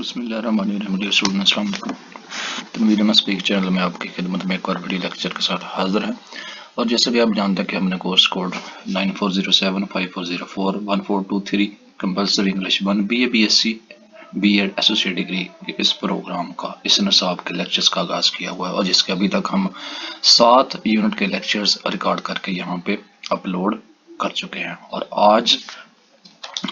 बिस्मिल्लाहिर्रहमानिर्रहीम। Dear student, अस्सलाम वालेकुम। तनवीर अहमद स्पीक चैनल में आपकी खिदमत में एक और वीडियो लेक्चर के साथ हाजिर है। और जैसे भी आप जानते हैं कि हमने course code 9407 5404 1423 compulsory English 1 BA BSc B.Ed associate degree के इस प्रोग्राम का इस निसाब के लेक्चर्स का आगाज़ किया हुआ है और जिसके अभी तक हम 7 यूनिट के लेक्चर्स रिकॉर्ड करके यहाँ पे अपलोड कर चुके हैं। और आज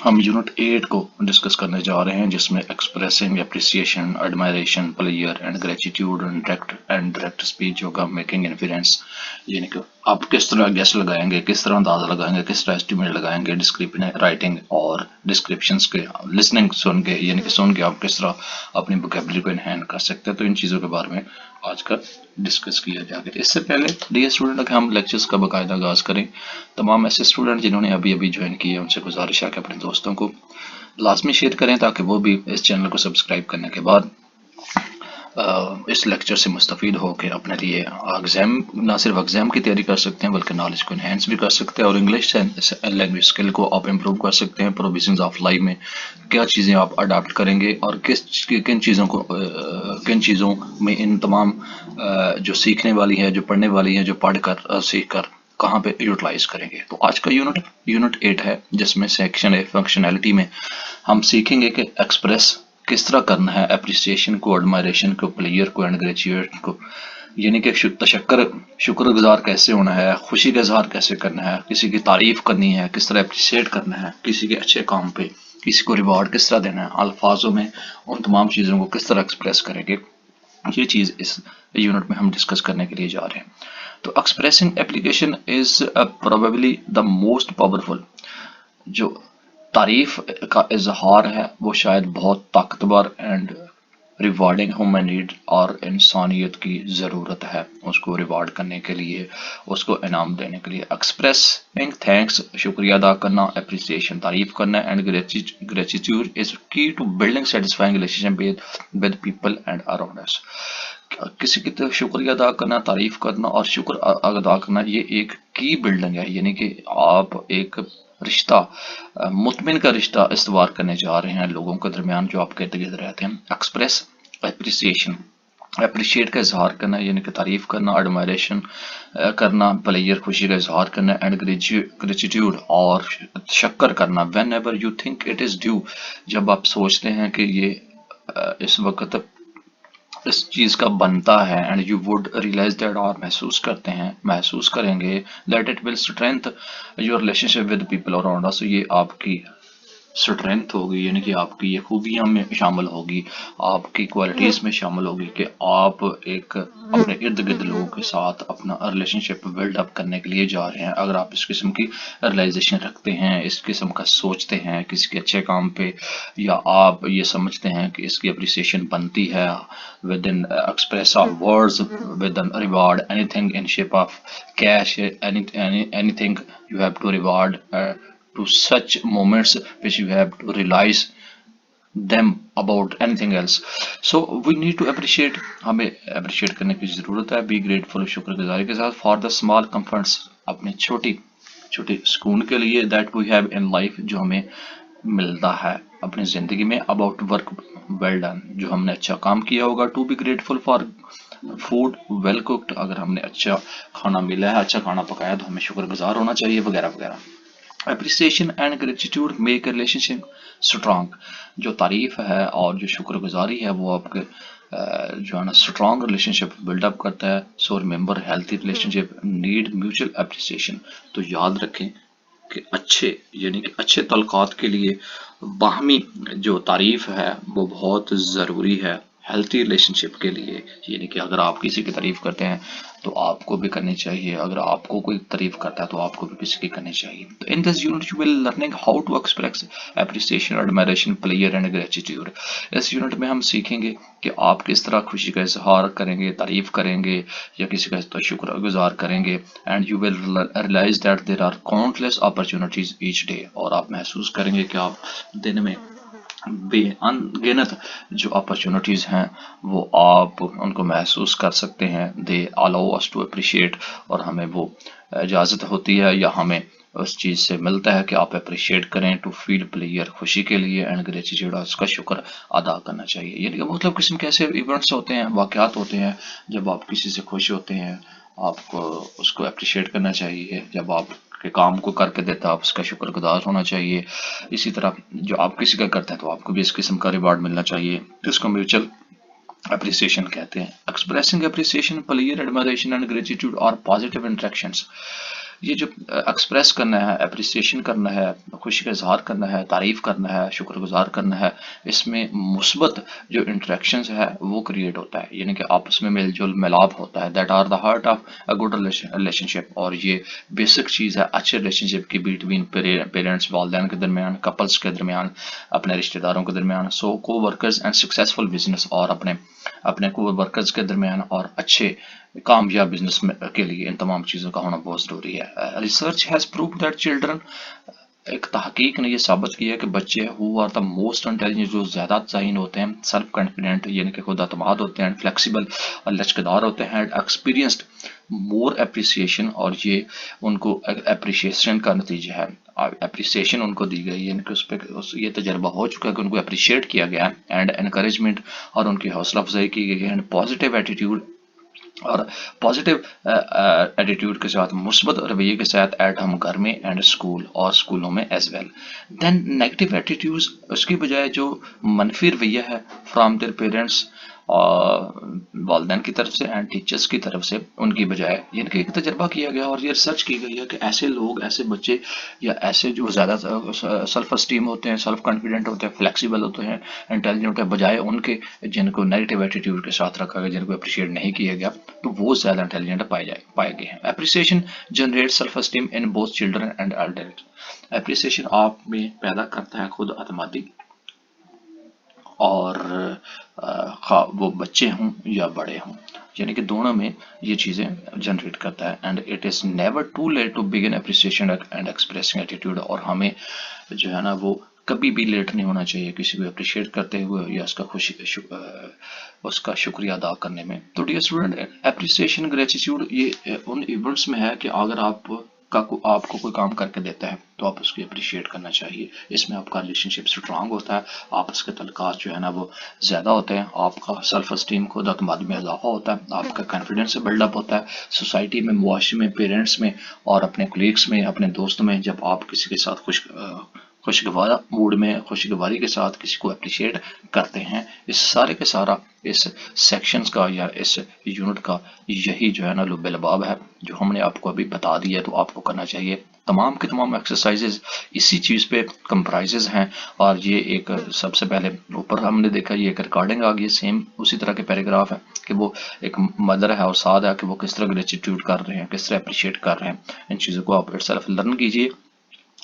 हम यूनिट 8 को डिस्कस करने जा रहे हैं, जिसमें expressing appreciation, admiration, player and gratitude and direct speech होगा, मेकिंग इन्फ्लुएंस। यानी कि आप किस तरह गेस लगाएंगे, किस तरह अंदाजा लगाएंगे, किस तरह एस्टिमेट लगाएंगे, डिस्क्रिप्टिव राइटिंग और डिस्क्रिप्शंस के लिसनिंग सुन के, यानी कि सुन के आप किस तरह अपनी वोकैबुलरी को एनहांस कर सकते हैं। तो इन चीज़ों के बारे में आज का डिस्कस किया जाएगा। इससे पहले डियर स्टूडेंट, अगर हम लेक्चर्स का बाकायदा आगाज करें, तमाम ऐसे स्टूडेंट जिन्होंने अभी अभी ज्वाइन किया है उनसे गुजारिश है कि अपने दोस्तों को लाजमी शेयर करें ताकि वो भी इस चैनल को सब्सक्राइब करने के बाद इस लेक्चर से मुस्तफ़ीद होकर अपने लिए एग्ज़ाम, ना सिर्फ एग्ज़ाम की तैयारी कर सकते हैं बल्कि नॉलेज को एनहेंस भी कर सकते हैं और इंग्लिश लैंग्वेज स्किल को आप इम्प्रूव कर सकते हैं। प्रोविजंस ऑफ लाइफ में क्या चीज़ें आप अडाप्ट करेंगे और किन चीज़ों में इन तमाम जो सीखने वाली है, जो पढ़ने वाली है, जो पढ़ कर सीख कर कहाँ पे यूटिलाइज करेंगे। तो आज का यूनिट 8 है, जिसमें सेक्शन ए फंक्शनैलिटी में हम सीखेंगे कि एक्सप्रेस किस तरह करना है एप्रिसिएशन को, एडमायरेशन को, प्लेयर को एंड ग्रेजुएट को। यानी कि शुक्रगुजार कैसे होना है, खुशी का इजहार कैसे करना है, किसी की तारीफ करनी है, किस तरह अप्रिशिएट करना है, किसी के अच्छे काम पे किसी को रिवॉर्ड किस तरह देना है, अल्फाजों में उन तमाम चीज़ों को किस तरह एक्सप्रेस करेंगे। ये चीज़ इस यूनिट में हम डिस्कस करने के लिए जा रहे हैं। तो expressing application is probably the most powerful. जो तारीफ का इजहार है वो शायद बहुत ताकतवर एंड रिवार्डिंग ह्यूमन नीड और इंसानियत की ज़रूरत है उसको रिवार्ड करने के लिए, उसको इनाम देने के लिए। एक्सप्रेसिंग थैंक्स, शुक्रिया अदा करना, अप्रिसिएशन तारीफ करना and gratitude is key to building satisfying relationship with people and around us. किसी की तरफ शुक्रिया अदा करना, तारीफ करना और शुक्र अदा करना, ये एक की बिल्डिंग है। यानी कि आप एक रिश्ता, मुतमिन का रिश्ता इस्तवार करने जा रहे हैं लोगों के दरमियान जो आपके इर्द गिर्द रहते हैं। एक्सप्रेस एप्रिसिएशन, अप्रिशिएट का इजहार करना यानी कि तारीफ करना, एडमायरेशन करना, प्लेयर खुशी का इजहार करना एंड ग्रेटिट्यूड और शक्र करना when ever you think it is due, जब आप सोचते हैं कि ये इस वक्त इस चीज़ का बनता है and you would realise that, और महसूस करेंगे that it will strength your relationship with people around us. ये आपकी स्ट्रेंथ होगी, यानी कि आपकी ये खूबियां में शामिल होगी, आपकी क्वालिटीज़ में शामिल होगी कि आप एक अपने इर्द गिर्द लोगों के साथ अपना रिलेशनशिप बिल्ड अप करने के लिए जा रहे हैं। अगर आप इस किस्म की रियलाइजेशन रखते हैं, इस किस्म का सोचते हैं किसी के अच्छे काम पे, या आप ये समझते हैं कि इसकी अप्रिसिएशन बनती है with in express of words with an reward, anything in shape of cash, anything you have to reward to such moments which you have to realize them about anything else. So we need to appreciate, हमें appreciate करने की ज़रूरत है। Be grateful, शुक्रगुजारी के साथ for the small comforts, अपने छोटी सुकून के लिए that we have in life, जो हमें मिलता है अपनी ज़िंदगी में। About work well done, जो हमने अच्छा काम किया होगा। To be grateful for food well cooked, अगर हमने अच्छा खाना मिला है, अच्छा खाना पकाया तो हमें शुक्रगुजार होना चाहिए, वगैरह वगैरह। Appreciation and gratitude make relationship strong, जो तारीफ है और जो शुक्रगुजारी है वो आपके जो है ना स्ट्रांग रिलेशनशिप बिल्डअप करता है। So remember, healthy relationship need mutual appreciation. तो याद रखें कि अच्छे तल्कात के लिए बाहमी जो तारीफ है वो बहुत ज़रूरी है हेल्थी रिलेशनशिप के लिए। यानी कि अगर आप किसी की तारीफ करते हैं तो आपको भी करनी चाहिए, अगर आपको कोई तारीफ करता है तो आपको भी किसी की करनी चाहिए। तो in this unit you will learning how to express appreciation, admiration, player and gratitude. इस यूनिट में हम सीखेंगे कि आप किस तरह खुशी का इजहार करेंगे, तारीफ करेंगे या किसी का तो शुक्रगुजार करेंगे। And you will realise that there are countless opportunities each day, और आप महसूस करेंगे कि आप दिन में बेअनगिनत जो अपॉर्चुनिटीज़ हैं वो आप उनको महसूस कर सकते हैं। They allow us to appreciate, और हमें वो इजाज़त होती है या हमें उस चीज़ से मिलता है कि आप अप्रिशिएट करें, टू फील प्लेयर खुशी के लिए, एंड ग्रेटिट्यूड उसका शुक्र अदा करना चाहिए। यानी कि मतलब किस्म के ऐसे इवेंट्स होते हैं, वाक़यात होते हैं, जब आप किसी से खुश होते हैं, आपको उसको अप्रिशिएट करना चाहिए। जब आप के काम को करके देता है, आप उसका शुक्रगुजार होना चाहिए। इसी तरह जो आप किसी का करते हैं तो आपको भी इस किस्म का रिवार्ड मिलना चाहिए, जिसको म्यूचुअल अप्रिसिएशन कहते हैं। Expressing appreciation, player admiration and gratitude और पॉजिटिव इंटरेक्शंस। ये जो एक्सप्रेस करना है, अप्रिसिएशन करना है, खुशी का इजहार करना है, तारीफ करना है, शुक्रगुजार करना है, इसमें मुस्बत जो इंटरेक्शंस है वो क्रिएट होता है, यानी कि आपस में मेलजोल मिलाप होता है। That are the heart of a good relationship. और ये बेसिक चीज़ है अच्छे रिलेशनशिप की, बिटवीन पेरेंट्स, वालदैन के दरमियान, कपल्स के दरमियान, अपने रिश्तेदारों के दरमियान, सो को वर्कर्स एंड सक्सेसफुल बिजनेस, और अपने को वर्कर्स के दरमियान और अच्छे कामयाब बिजनेस के लिए इन तमाम चीज़ों का होना बहुत ज़रूरी है। Research has proved that children, एक तहकीक ने यह साबित किया कि बच्चे who are the most intelligent, जो ज़्यादा ज़हीन होते हैं, सेल्फ कॉन्फिडेंट यानी कि खुद अतमाद होते हैं, फ्लेक्सिबल और लचकदार होते हैं, एक्सपीरियंस्ड मोर अप्रिसिएशन, और ये उनको अप्रिसिएशन का नतीजा है। अप्रिसिएशन उनको दी गई, यानी कि उस पर ये तजर्बा हो चुका है कि उनको अप्रिशिएट किया गया है, एंड एनकरेजमेंट, और उनकी हौसला अफजाई की गई है, एंड पॉजिटिव एटीट्यूड, और पॉजिटिव एटीट्यूड के साथ, मुस्बत रवैये के साथ, एट हम घर में, एंड स्कूल और स्कूलों में as well. Then negative attitudes, उसकी बजाय जो मनफी रवैया है फ्राम देयर पेरेंट्स, वालदैन की तरफ से एंड टीचर्स की तरफ से, उनकी बजाय, यानी कि एक तजर्बा किया गया और ये रिसर्च की गई है कि ऐसे लोग, ऐसे बच्चे या ऐसे जो ज़्यादा सेल्फ अस्टीम होते हैं, सेल्फ कॉन्फिडेंट होते हैं, फ्लेक्सिबल होते हैं, इंटेलिजेंट होते हैं, बजाय उनके जिनको नेगेटिव एटीट्यूड के साथ रखा गया, जिनको अप्रिशिएट नहीं किया गया, तो वो ज़्यादा इंटेलिजेंट पाए गए हैं। Appreciation generate self esteem in both children and adult. Appreciation आप में पैदा करता है खुद अतमादी, और वो बच्चे हों या बड़े हों, यानी कि दोनों में ये चीज़ें जनरेट करता है। And it is never too late to begin appreciation and expressing attitude, और हमें जो है ना वो कभी भी लेट नहीं होना चाहिए किसी को अप्रिशिएट करते हुए या उसका शुक्रिया अदा करने में। तो डियर स्टूडेंट, अप्रिसिएशन ग्रेटिट्यूड ये उन इवेंट्स में है कि अगर आपको कोई काम करके देता है तो आप उसको अप्रिशिएट करना चाहिए। इसमें आपका रिलेशनशिप स्ट्रांग होता है, आपस के तल्लुकात जो है ना वो ज़्यादा होते हैं, आपका सेल्फ अस्टीम, खुद अतमादी में इजाफा होता है, आपका कॉन्फिडेंस बिल्डअप होता है। सोसाइटी में, मुआशरे में, पेरेंट्स में और अपने कोलीग्स में, अपने दोस्तों में, जब आप किसी के साथ खुशगवार मूड में, खुशगवारी के साथ किसी को अप्रिशिएट करते हैं, इस सारे के सारा इस सेक्शंस का या इस यूनिट का यही जो है ना लुब-ए-लबाब है, जो हमने आपको अभी बता दिया है। तो आपको करना चाहिए, तमाम के तमाम एक्सरसाइजेज इसी चीज़ पे कंप्राइजेज हैं। और ये एक सबसे पहले ऊपर हमने देखा, ये एक रिकॉर्डिंग आ गई, सेम उसी तरह के पैराग्राफ है कि वो एक मदर है और साथ है कि वो किस तरह ग्रेटिट्यूड कर रहे हैं, किस तरह अप्रिशिएट कर रहे हैं। इन चीज़ों को आप इटसेल्फ लर्न कीजिए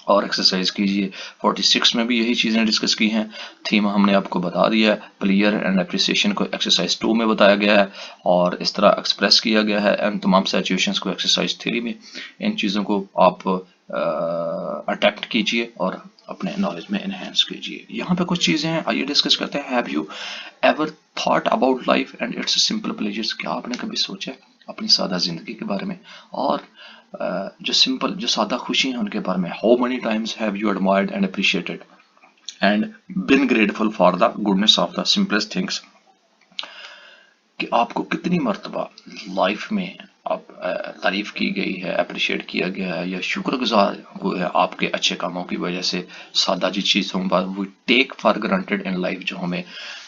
और एक्सरसाइज कीजिए। 46 में भी यही चीज़ें डिस्कस की हैं। थीम हमने आपको बता दिया है, प्लेयर एंड अप्रिसिएशन को एक्सरसाइज 2 में बताया गया है और इस तरह एक्सप्रेस किया गया है, एंड तमाम सिचुएशंस को एक्सरसाइज 3 में। इन चीज़ों को आप अटेम्प्ट कीजिए और अपने नॉलेज में इनहेंस कीजिए। यहाँ पे कुछ चीज़ें हैं, आइए डिस्कस करते हैं। Have you ever thought about life and it's simple pleasures? क्या आपने कभी सोचा अपनी सादा ज़िंदगी के बारे में और जो सिंपल, जो सादा खुशी है उनके बारे में? How many times have you admired and appreciated and been grateful for the goodness of the simplest things? कि आपको कितनी मर्तबा लाइफ में आप तारीफ की गई है, अप्रिशिएट किया गया है या शुक्रगुजार हुए हैं आपके अच्छे कामों की वजह से। सादा जी चीज़ों पर we take for granted in life, जो हमें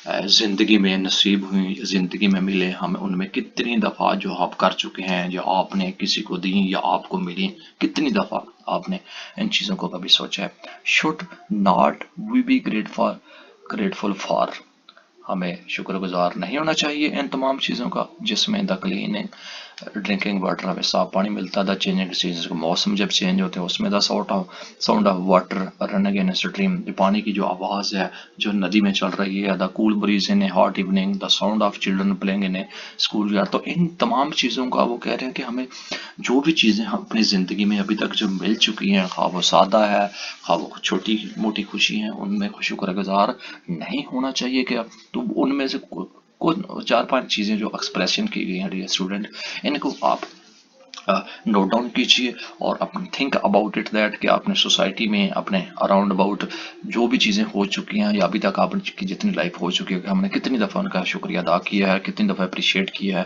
ज़िंदगी में नसीब हुई, ज़िंदगी में मिले, हम उनमें कितनी दफ़ा जो आप कर चुके हैं, जो आपने किसी को दी या आपको मिली, कितनी दफ़ा आपने इन चीज़ों को कभी सोचा है? Should not we be grateful for, हमें शुक्रगुजार नहीं होना चाहिए इन तमाम चीज़ों का, जिसमें द क्लीन ड्रिंकिंग वाटर, हमें साफ पानी मिलता है, द चेंजिंग सीजन, मौसम जब चेंज होते हैं उसमें, the sound of water running in stream, पानी की जो आवाज़ है जो नदी में चल रही है, the cool bridge in A hot evening, the sound of children playing in A school yard. तो इन तमाम चीज़ों का वो कह रहे हैं कि हमें जो भी चीज़ें अपनी ज़िंदगी में अभी तक जो मिल चुकी हैं, खा वो सादा है, खा वो छोटी मोटी खुशी हैं, उनमें शुक्रगुजार नहीं होना चाहिए क्या? तो उनमें से कुछ 4-5 चीज़ें जो एक्सप्रेशन की गई हैं डियर स्टूडेंट, इनको आप नोट डाउन कीजिए और अपने थिंक अबाउट इट दैट कि आपने सोसाइटी में अपने अराउंड अबाउट जो भी चीज़ें हो चुकी हैं या अभी तक आपकी जितनी लाइफ हो चुकी है, हमने कितनी दफ़ा उनका शुक्रिया अदा किया है, कितनी दफ़ा अप्रिशिएट किया है,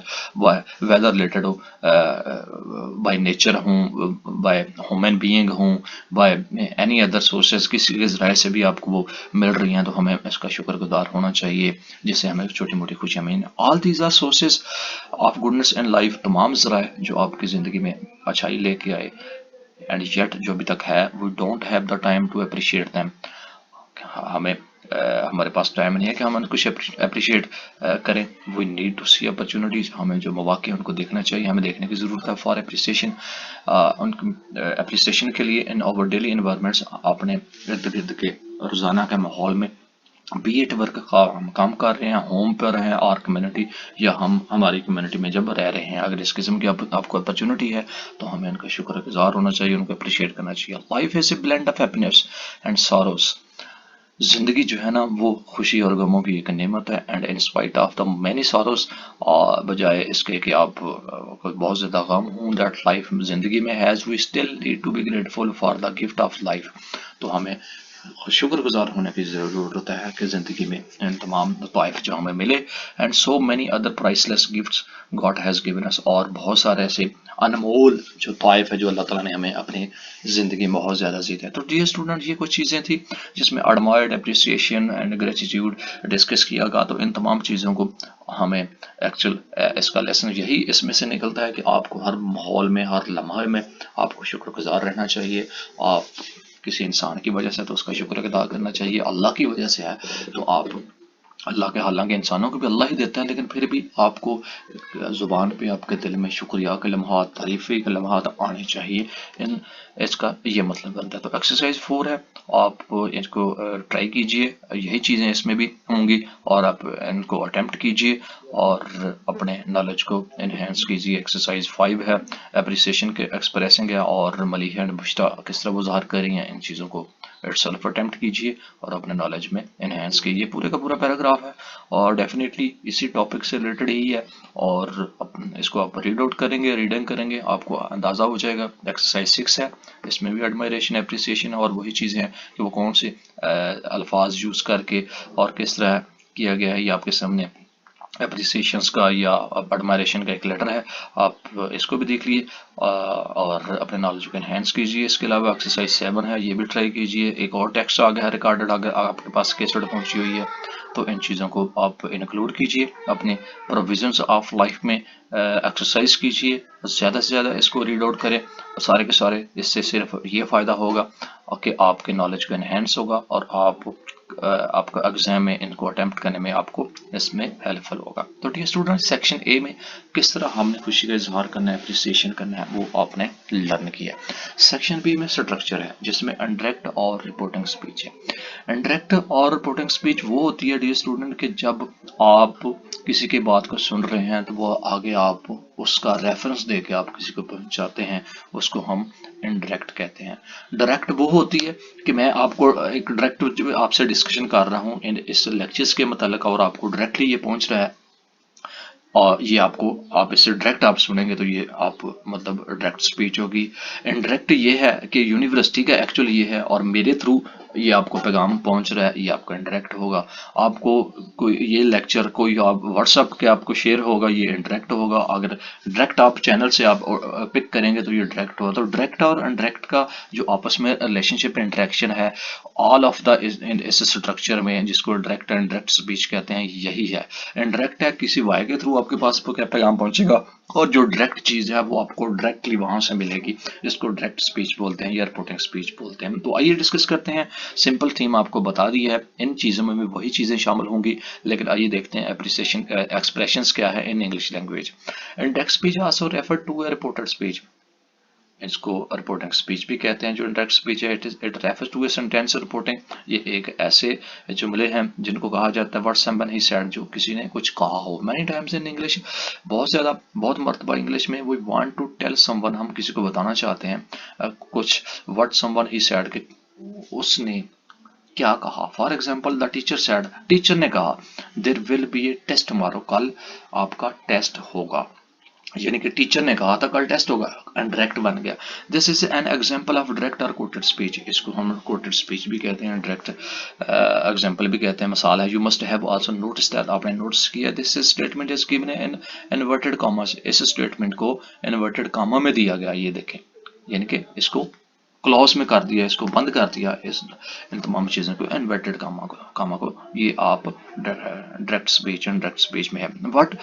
वेदर रिलेटेड हो, बाय नेचर हूँ, बाय ह्यूमन बीइंग हूँ, बाय एनी अदर सोर्सेज, किसी के ज़राए से भी आपको वो मिल रही हैं तो हमें इसका शुक्रगुजार होना चाहिए, जिससे हमें छोटी मोटी खुशियाँ मिलें। All these are sources of goodness in life, तमाम ज़राए जो आपकी ज़िंदगी में अच्छाई लेके आए, एंड येट जो अभी तक है we don't have the time to appreciate them. हमें हमारे पास टाइम नहीं है कि हम कुछ अप्रिशिएट करें। We need to see opportunities, हमें जो मौके हैं उनको देखना चाहिए, हमें देखने की ज़रूरत है फॉर अप्रिसिएशन, उनकी अप्रिसिएशन के लिए इन आवर डेली इन्वायरमेंट्स, अपने इर्द गिर्द के रोज़ाना के माहौल में, बी एट वर्क का हम काम कर रहे हैं, होम पर हैं और कम्युनिटी, या हम हमारी कम्युनिटी में जब रह रहे हैं, अगर इस किस्म की आपको अपॉर्चुनिटी है तो हमें उनका शुक्रगुजार होना चाहिए, उनको अप्रिशिएट करना चाहिए। Life is a blend of happiness and sorrows, जिंदगी जो है ना वो खुशी और गमों की एक नेमत है, and in spite of the many sorrows, बजाय इसके कि आप कोई बहुत ज़्यादा गम हूँ दैट लाइफ जिंदगी में has, we still need to be grateful for the gift of life. तो हमें शुक्रगुजार होने की ज़रूरत है कि ज़िंदगी में इन तमाम तोहफ़े जो हमें मिले, and so many other priceless gifts God has given us, और बहुत सारे ऐसे अनमोल जो तोहफ़े है जो अल्लाह ताला ने हमें अपनी ज़िंदगी में बहुत ज़्यादा दी है। तो डियर स्टूडेंट, ये कुछ चीज़ें थी जिसमें admired, appreciation and gratitude discuss किया गया। तो इन तमाम चीज़ों को हमें एक्चुअल इसका लेसन यही इसमें से निकलता है कि आपको हर माहौल में, हर लम्हे में आपको शुक्रगुजार रहना चाहिए। आप किसी इंसान की वजह से तो उसका शुक्र अदा करना चाहिए, अल्लाह की वजह से है तो आप अल्लाह के, हालांकि इंसानों को भी अल्लाह ही देता है, लेकिन फिर भी आपको ज़ुबान पे, आपके दिल में शुक्रिया के लम्हात, तारीफ़ी के लम्हात आने चाहिए। इन इसका ये मतलब बनता है। तो एक्सरसाइज 4 है, आप इसको ट्राई कीजिए, यही चीज़ें इसमें भी होंगी, और आप इनको अटेम्प्ट कीजिए और अपने नॉलेज को इन्हेंस कीजिए। एक्सरसाइज 5 है, अप्रिसिएशन के एक्सप्रेसिंग है, और मलीह एंड बुश्ता किस तरह वो ज़ाहिर कर रही हैं, इन चीज़ों को सेल्फ अटेम्प्ट कीजिए और अपने नॉलेज में इन्हेंस कीजिए। पूरे का पूरा पैराग्राफ है और डेफिनेटली इसी टॉपिक से रिलेटेड ही है, और इसको आप रीड आउट करेंगे, रीडिंग करेंगे, आपको अंदाज़ा हो जाएगा। एक्सरसाइज 6 है, इसमें भी एडमायरेशन, एप्रिसिएशन और वही चीज़ें हैं कि वो कौन से अल्फाज यूज़ करके और किस तरह किया गया है, ये आपके सामने एप्रिसिएशंस का या एडमायरेशन का एक लेटर है। आप इसको भी देख लिए और अपने नॉलेज को एनहेंस कीजिए। इसके अलावा एक्सरसाइज 7 है, ये भी ट्राई कीजिए। एक और टेक्स्ट आ गया है रिकॉर्डेड, अगर आपके पास कैसेट पहुंची हुई है तो इन चीज़ों को आप इंक्लूड कीजिए अपने प्रोविजंस ऑफ लाइफ में, एक्सरसाइज कीजिए, ज़्यादा से ज़्यादा इसको रीड आउट करें सारे के सारे। इससे सिर्फ ये फ़ायदा होगा कि आपके नॉलेज को एनहेंस होगा और आपका एग्जाम में इनको अटेम्प्ट करने में आपको इसमें हेल्पफुल होगा। तो डियर स्टूडेंट, सेक्शन ए में किस तरह हमने खुशी का इजहार करना है, अप्रिसिएशन करना है, वो आपने लर्न किया। सेक्शन बी में स्ट्रक्चर है जिसमें इनडायरेक्ट और रिपोर्टिंग स्पीच है। इनडायरेक्ट और रिपोर्टिंग स्पीच वो होती है डियर स्टूडेंट कि जब आप किसी की बात को सुन रहे हैं तो वो आगे आप उसका रेफरेंस दे के आप किसी को पहुंचाते हैं, उसको हम इनडायरेक्ट कहते हैं। डायरेक्ट वो होती है कि मैं आपको एक डायरेक्ट आपसे डिस्कशन कर रहा हूँ इस लेक्चर्स के मतलब, और आपको डायरेक्टली ये पहुंच रहा है और ये आपको, आप इससे डायरेक्ट आप सुनेंगे तो ये आप मतलब डायरेक्ट स्पीच होगी। इनडायरेक्ट ये है कि यूनिवर्सिटी का एक्चुअल ये है और मेरे थ्रू ये आपको पैगाम पहुंच रहा है, ये आपका इनडायरेक्ट होगा। आपको कोई ये लेक्चर कोई आप व्हाट्सएप के आपको शेयर होगा, ये इनडायरेक्ट होगा। अगर डायरेक्ट आप चैनल से आप पिक करेंगे तो ये डायरेक्ट होगा। तो डायरेक्ट और इनडायरेक्ट का जो आपस में रिलेशनशिप इंटरेक्शन है ऑल ऑफ द इस स्ट्रक्चर में, जिसको डायरेक्ट एंड डायरेक्ट स्पीच कहते हैं, यही है। इनडायरेक्ट है किसी वाई के थ्रू आपके पास क्या पैगाम पहुंचेगा, और जो डायरेक्ट चीज है वो आपको डायरेक्टली वहां से मिलेगी, जिसको डायरेक्ट स्पीच बोलते हैं या रिपोर्टिंग स्पीच बोलते हैं। तो आइए डिस्कस करते हैं। सिंपल थीम आपको बता दी है, इन चीजों में भी वही चीजें शामिल होंगी, लेकिन आइए देखते हैं एप्रिसिएशन एक्सप्रेशंस क्या है in English language. Index speech also refer to a reported speech, इसको रिपोर्टिंग स्पीच भी कहते हैं। जो इंडायरेक्ट स्पीच है it refers to a sentence reporting, ये एक ऐसे जुमले हैं जिनको कहा जाता है व्हाट समवन ही सेड, जो किसी ने कुछ कहा हो। मैनी टाइम्स इन इंग्लिश, बहुत मर्तबा इंग्लिश में we want to tell someone, हम किसी को बताना चाहते हैं कुछ, व्हाट समवन ही सेड कि उसने क्या कहा। For example the teacher said, teacher ने कहा there will be a test tomorrow, कल आपका टेस्ट होगा। यानी कि टीचर ने कहा था कल टेस्ट होगा एंड डायरेक्ट बन गया। This is an example of direct और कोटेड स्पीच। इसको हम कोटेड स्पीच भी कहते हैं, डायरेक्ट एग्जांपल भी कहते हैं, मिसाल है। You must have also notice that, आपने नोटिस किया, this statement is given in inverted commas. इस स्टेटमेंट को इन्वर्टेड कॉमा में दिया गया, ये देखें, यानी कि इसको क्लॉज में कर दिया, इसको बंद कर दिया, इस इन तमाम चीज़ों को इन्वर्टेड कामा को ये आप direct speech and direct speech में है। बट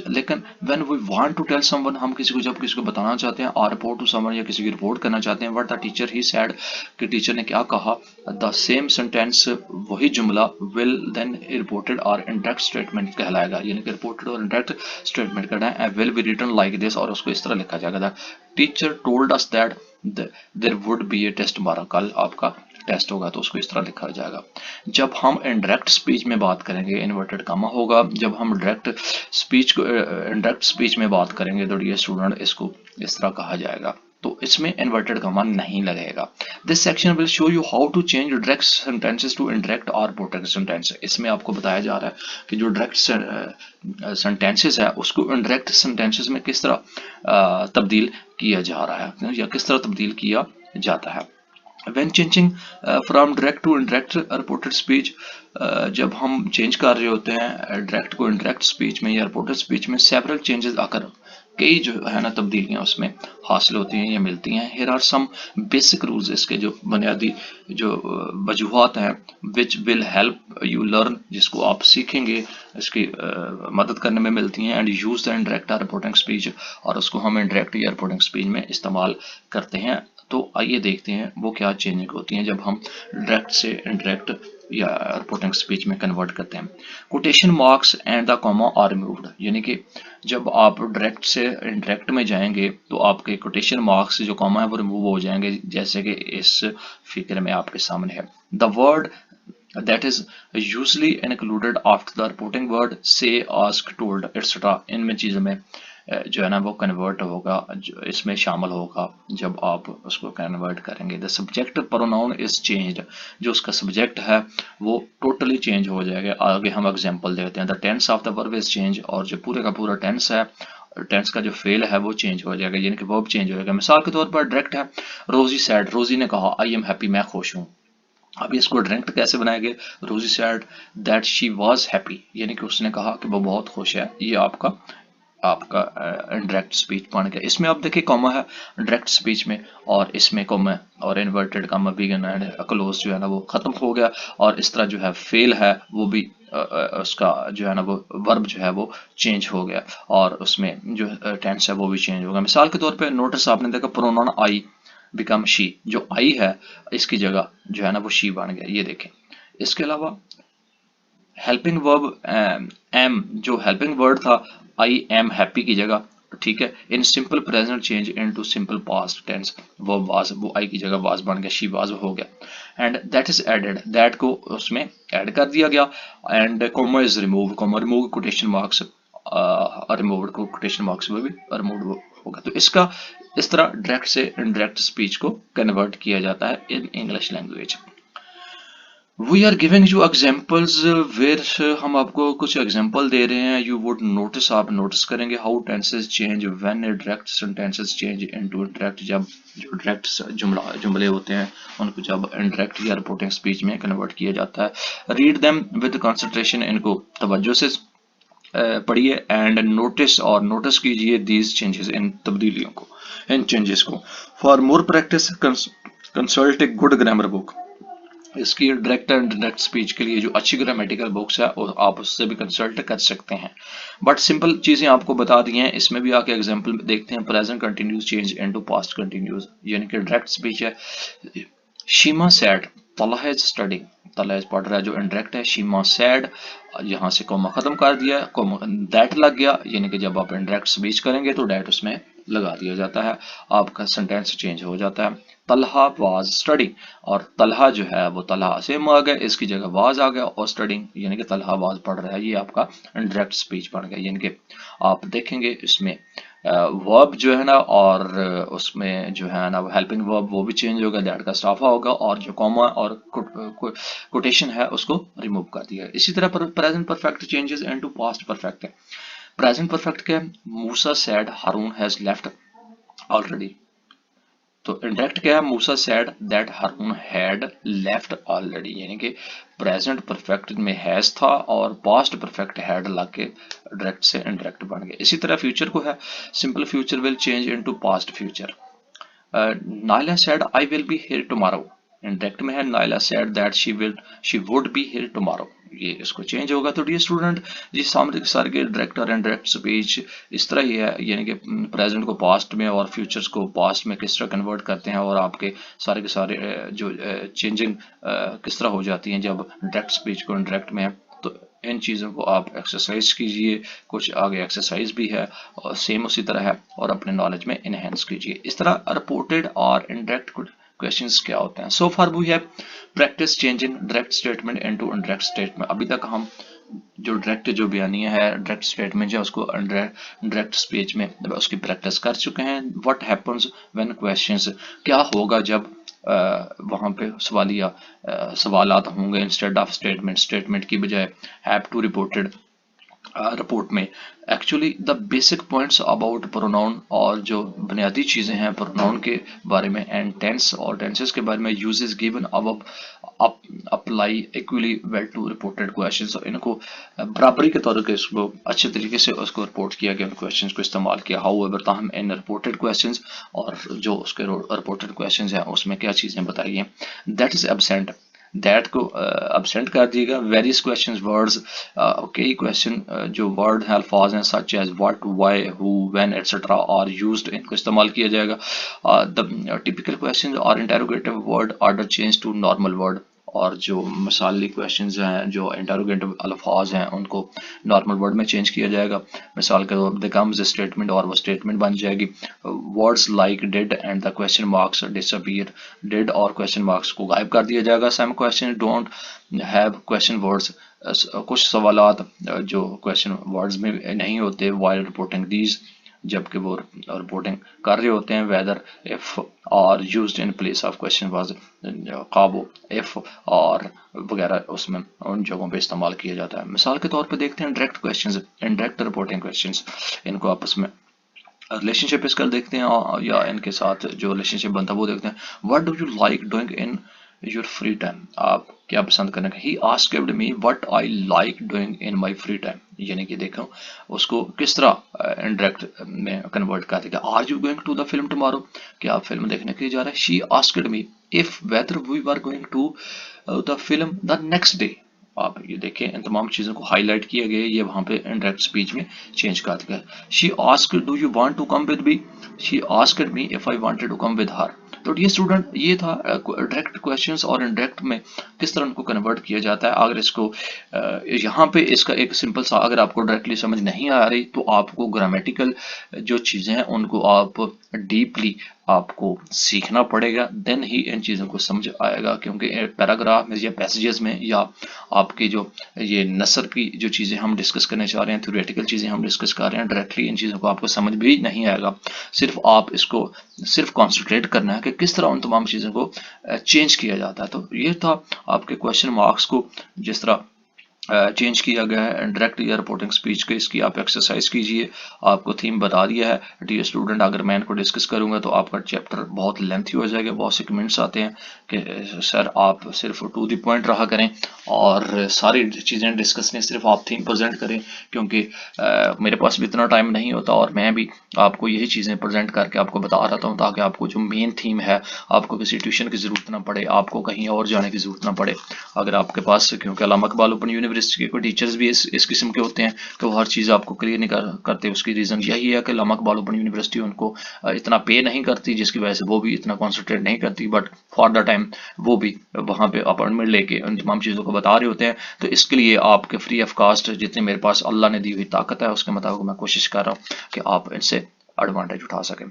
लेकिन when we want to tell someone, हम किसी को जब किसी को बताना चाहते हैं, और रिपोर्ट टू समवन या किसी की रिपोर्ट करना चाहते हैं, what the teacher he said, कि टीचर ने क्या कहा, द सेम सेंटेंस, वही जुमला, विल देन रिपोर्टेड और इनडायरेक्ट स्टेटमेंट कहलाएगा, यानी कि रिपोर्टेड और इनडायरेक्ट स्टेटमेंट करना है। Will be written like this, और उसको इस तरह लिखा जाएगा, teacher told us that there would be a test tomorrow, कल आपका टेस्ट होगा, तो उसको इस तरह लिखा जाएगा। जब हम इनडायरेक्ट स्पीच में बात करेंगे, इन्वर्टेड कामा होगा। जब हम डायरेक्ट स्पीच को इनडायरेक्ट स्पीच में बात करेंगे, तो डियर स्टूडेंट, इसको इस तरह कहा जाएगा, तो इसमें इन्वर्टेड कामा नहीं लगेगा। This section will show you how to change direct sentences to indirect और प्रोटेक्ट सेंटेंस। इसमें आपको बताया जा रहा है कि जो डायरेक्ट सेंटेंसेस है, उसको इनडायरेक्ट सेंटेंसेस में किस तरह तब्दील किया जा रहा है, या किस तरह तब्दील किया जाता है। When changing from direct to indirect reported speech, जब हम चेंज कर रहे होते हैं डायरेक्ट को इनडायरेक्ट स्पीच में या रिपोर्टेड स्पीच में, सेवरल चेंजेस आकर कई जो है ना तब्दीलियां उसमें हासिल होती हैं या मिलती हैं। Here are some basic rules, इसके जो बुनियादी जो वजूहात हैं, which will help you learn, जिसको आप सीखेंगे, इसकी मदद करने में मिलती हैं। And use the indirect reporting speech, और उसको हम इनडायरेक्ट या रिपोर्टिंग स्पीच में इस्तेमाल करते हैं। तो आइए देखते हैं वो क्या चेंजिंग होती हैं जब हम डायरेक्ट से इनडायरेक्ट या रिपोर्टिंग स्पीच में कन्वर्ट करते हैं। Quotation marks and the comma are removed, यानी कि जब आप डायरेक्ट से इनडायरेक्ट में जाएंगे, तो आपके कोटेशन मार्क्स से जो कॉमा है वो रिमूव हो जाएंगे, जैसे कि इस फिगर में आपके सामने है। The word that is usually included after the reporting word, say, ask, told, etc. इनमें चीज़ों में जो है ना वो कन्वर्ट होगा, जो इसमें शामिल होगा जब आप उसको कन्वर्ट करेंगे। The subject pronoun is changed, जो उसका सब्जेक्ट है वो टोटली चेंज हो जाएगा। आगे हम एग्जांपल देते हैं। The tense of the verb is change, और जो पूरे का पूरा टेंस है, टेंस का जो फेल है वो चेंज हो जाएगा, यानी कि वर्ब चेंज हो जाएगा। मिसाल के तौर पर डायरेक्ट है, रोजी सैड, रोजी ने कहा आई एम हैप्पी, मैं खुश हूँ। अब इसको डायरेक्ट कैसे बनाएंगे, रोजी sad that she was happy, यानी कि उसने कहा कि वो बहुत खुश है, ये आपका इनडायरेक्ट स्पीच बन गया। इसमें आप देखिए कॉमा है डायरेक्ट स्पीच में, और इसमें कॉमा और inverted comma begin and close जो है ना वो खत्म हो गया, और इस तरह जो है फेल है वो भी उसका जो है ना वो वर्ब जो है वो चेंज हो गया, और उसमें जो टेंस है वो भी चेंज होगा। मिसाल के तौर पे नोटिस आपने देखा, प्रोनाउन आई बिकम शी, जो आई है इसकी जगह जो है ना वो शी बन गया, ये देखें। इसके अलावा हेल्पिंग वर्ब एम, जो हेल्पिंग वर्ड था आई एम हैप्पी की जगह, ठीक है, in simple present change into simple past tense, वो वाज, वो आई की जगह वाज बन गया, शी वाज हो गया। And that is added, that को उसमें ऐड कर दिया गया। And comma is remove, comma remove, quotation marks removed को कोटेशन मार्क्स में भी रिमूव होगा। तो इसका इस तरह डायरेक्ट से इनडायरेक्ट स्पीच को कन्वर्ट किया जाता है in English language. We are giving you examples where, हम आपको कुछ एग्जाम्पल दे रहे हैं। यू वुड नोटिस, आप नोटिस करेंगे how tenses change when direct sentences change into indirect, जब जो डायरेक्ट जुमले होते हैं उनको जब इनडायरेक्ट या रिपोर्टिंग स्पीच में कन्वर्ट किया जाता है। रीड देम विद कंसंट्रेशन, इनको तवज्जो से पढ़िए, एंड नोटिस, और नोटिस कीजिए दीज चेंजेस, इन तब्दीलियों को, इन चेंजेस को। For more practice consult a good grammar book, इसकी डायरेक्ट एंड डायरेक्ट स्पीच के लिए जो अच्छी ग्रामेटिकल बुक्स है आप उससे भी कंसल्ट कर सकते हैं। बट सिंपल चीजें आपको बता दी हैं, इसमें भी आके एग्जांपल देखते हैं। Present continuous change into past continuous, यानी कि डायरेक्ट स्पीच है। Shima said, Talha is studying, Talha is पढ़ रहा है, जो इनडायरेक्ट है शीमा सैड, यहाँ से कॉमा खत्म कर दिया, कॉमा दैट लग गया, यानी कि जब आप इनडायरेक्ट स्पीच करेंगे तो दैट उसमें लगा दिया जाता है, आपका सेंटेंस चेंज हो जाता है। तलहा वाज स्टडिंग, और तलहा जो है वो तलहा से आ गया, इसकी जगह वाज आ गया, और स्टडिंग यानी कि तलहा वाज पढ़ रहा है, ये आपका इनडायरेक्ट स्पीच बन गया। यानी कि आप देखेंगे इसमें वर्ब जो है ना, और उसमें जो है ना वो हेल्पिंग वर्ब वो भी चेंज होगा, दैट का स्टाफा होगा, और जो कॉमा और कोटेशन है उसको रिमूव कर दिया। इसी तरह present perfect changes into past perfect है। प्रेजेंट परफेक्ट क्या है, Musa said Haroon has left already. तो इंडायरेक्ट क्या है, Musa said that Haroon had left already, यानी कि प्रेजेंट परफेक्ट में हैज था और पास्ट परफेक्ट हैड लग के डायरेक्ट से इंडायरेक्ट बन गया। इसी तरह फ्यूचर को है, simple future will change into past future. Naila said I will be here tomorrow, indirect में है Naila said that she would be here tomorrow, ये इसको चेंज होगा। तो डियर स्टूडेंट, जी सामने के सारे के डायरेक्ट और इनडायरेक्ट स्पीच इस तरह ही है, यानी कि प्रेजेंट को पास्ट में और फ्यूचर्स को पास्ट में किस तरह कन्वर्ट करते हैं, और आपके सारे के सारे जो चेंजिंग किस तरह हो जाती हैं जब डायरेक्ट स्पीच को इनडायरेक्ट में है। तो इन चीज़ों को आप एक्सरसाइज कीजिए, कुछ आगे एक्सरसाइज भी है और सेम उसी तरह है, और अपने नॉलेज में इनहेंस कीजिए। इस तरह रिपोर्टेड और इनडायरेक्ट क्वेश्चंस क्या होते हैं। So far we have practice changing direct statement into indirect statement. अभी तक हम जो डायरेक्ट जो बयानिया है डायरेक्ट स्टेटमेंट है उसको डायरेक्ट स्पीच में उसकी प्रैक्टिस कर चुके हैं। व्हाट हैपन्स व्हेन क्वेश्चंस, क्या होगा जब वहाँ पे सवालिया सवालात होंगे इंस्टेड ऑफ स्टेटमेंट, स्टेटमेंट की बजाय हैव टू रिपोर्टेड रिपोर्ट में। Actually the basic points about pronoun, और जो बुनियादी चीज़ें हैं प्रोनाउन के बारे में, एंड टेंस और टेंसेस के बारे में, uses given above apply equally well to reported questions. इनको बराबरी के तौर पर इसको अच्छे तरीके से उसको रिपोर्ट किया गया, उन क्वेश्चंस को इस्तेमाल किया। हाउएवर ताहम इन रिपोर्टेड क्वेश्चंस, और जो उसके रिपोर्टेड क्वेश्चंस हैं उसमें क्या चीज़ें बताई हैं, दैट इज एब्सेंट, दैट को एब्सेंट कर दिएगा। वेरियस क्वेश्चन वर्ड्स, कई क्वेश्चन जो वर्ड हैं अल्फाज हैं such as what, why, who, when etcetera are used, इनको इस्तेमाल किया जाएगा। द टिपिकल क्वेश्चन और interrogative word order change to normal word, और जो मिसाली क्वेश्चंस हैं जो इंटेरोगेटिव अल्फाज हैं उनको नॉर्मल वर्ड में चेंज किया जाएगा। मिसाल के तौर पर कम्स स्टेटमेंट, और वो स्टेटमेंट बन जाएगी। Words like did and the question marks disappear, did और क्वेश्चन मार्क्स को गायब कर दिया जाएगा। Some question don't have question words, कुछ सवालात जो क्वेश्चन वर्ड्स में नहीं होते व्हाइल रिपोर्टिंग दीज, जबकि वो रिपोर्टिंग कर रहे होते हैं। वेदर, इफ और used in place of question was, Cabo, if और वगैरह उसमें उन जगहों पे इस्तेमाल किया जाता है। मिसाल के तौर पे देखते हैं direct questions, indirect reporting questions, इनको आपस में रिलेशनशिप इसका देखते हैं, या इनके साथ जो रिलेशनशिप बनता है वो देखते हैं। What do you like doing in your free time, आप क्या पसंद करने का। He asked me what I like doing in my free time, यानी कि देखो उसको किस तरह इनडायरेक्ट में कन्वर्ट कर देगा। Are you going to the film tomorrow, क्या आप फिल्म देखने के लिए जा रहे हैं। She asked me if whether we were going to the film the next day. आप ये देखें इन तमाम चीज़ों को हाईलाइट किया गया, ये वहाँ पे इनडायरेक्ट स्पीच में चेंज कर दिया है। She asked do you want to come with me, she asked me if I wanted to come with her. तो ये स्टूडेंट ये था डायरेक्ट क्वेश्चंस और इनडायरेक्ट में किस तरह उनको कन्वर्ट किया जाता है। अगर इसको यहाँ पे इसका एक सिंपल सा, अगर आपको डायरेक्टली समझ नहीं आ रही तो आपको ग्रामेटिकल जो चीज़ें हैं उनको आप डीपली आपको सीखना पड़ेगा, देन ही इन चीज़ों को समझ आएगा। क्योंकि पैराग्राफ में या पैसेजेस में या आपकी जो ये नसर की जो चीज़ें हम डिस्कस करने चाह रहे हैं, थ्योरेटिकल चीज़ें हम डिस्कस कर रहे हैं, डायरेक्टली इन चीज़ों को आपको समझ भी नहीं आएगा। सिर्फ आप इसको सिर्फ कॉन्सेंट्रेट करना है कि किस तरह उन तमाम चीज़ों को चेंज किया जाता है। तो ये था आपके क्वेश्चन मार्क्स को जिस तरह चेंज किया गया है डायरेक्ट या रिपोर्टिंग स्पीच के, इसकी आप एक्सरसाइज कीजिए। आपको थीम बता दिया है डियर स्टूडेंट। अगर मैं इनको डिस्कस करूंगा तो आपका चैप्टर बहुत लेंथी हो जाएगा। बहुत से कमेंट्स आते हैं कि सर आप सिर्फ टू द पॉइंट रहा करें और सारी चीज़ें डिस्कस नहीं, सिर्फ आप थीम प्रेजेंट करें, क्योंकि मेरे पास भी इतना टाइम नहीं होता और मैं भी आपको यही चीज़ें प्रेजेंट करके आपको बता रहा हूँ ताकि आपको जो मेन थीम है आपको किसी ट्यूशन की ज़रूरत ना पड़े, आपको कहीं और जाने की ज़रूरत ना पड़े। अगर आपके पास, क्योंकि अल्लामा इकबाल ओपन यूनिवर्सिटी के कोई टीचर्स भी इस किस्म के होते हैं तो हर चीज़ आपको क्लियर नहीं करते। उसकी रीज़न यही है कि अल्लामा इकबाल ओपन यूनिवर्सिटी उनको इतना पे नहीं करती, जिसकी वजह से वो भी इतना कॉन्सेंट्रेट नहीं करती, बट फॉर द टाइम वो भी वहाँ पे अपॉइंटमेंट लेके उन तमाम चीज़ों को बता रहे होते हैं। तो इसके लिए आपके फ्री ऑफ कास्ट जितने मेरे पास अल्लाह ने दी हुई ताकत है उसके मुताबिक मैं कोशिश कर रहा हूँ कि आप इनसे एडवांटेज उठा सकें।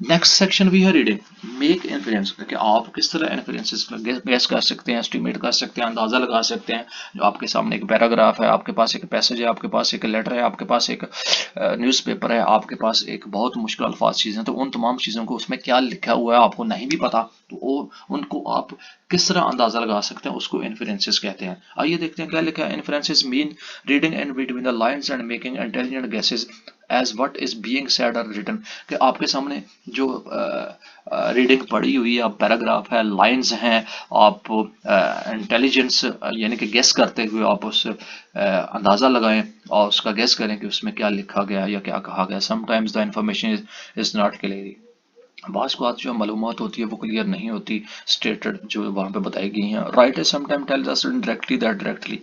नेक्स्ट सेक्शन भी है रीडिंग, मेक इन्फ्रेंस, कि आप किस तरह इन्फ्रेंसेस गेस कर सकते हैं, एस्टिमेट कर सकते हैं, अंदाजा लगा सकते हैं। जो आपके सामने एक पैराग्राफ है, आपके पास एक पैसेज है, आपके पास एक लेटर है, आपके पास एक न्यूज़पेपर है, आपके पास एक बहुत मुश्किल अल्फाज चीज़ें, तो उन तमाम चीज़ों को उसमें क्या लिखा हुआ है आपको नहीं भी पता, तो वो उनको आप किस तरह अंदाजा लगा सकते हैं, उसको इन्फ्रेंसेस कहते हैं। आइए देखते हैं क्या लिखा है। Inferences mean reading and between the lines and making intelligent guesses as what is being said और रिटन, कि आपके सामने जो रीडिंग पढ़ी हुई है, पैराग्राफ है, लाइंस हैं, आप इंटेलिजेंस यानी कि गेस करते हुए आप उस अंदाज़ा लगाएं और उसका गेस करें कि उसमें क्या लिखा गया या क्या कहा गया। Sometimes the information is not clear, बाज़ बात जो मालूमात होती है वो क्लियर नहीं होती, स्टेटेड जो वहाँ पे बताई गई हैं। Writer sometime tells us directly that directly,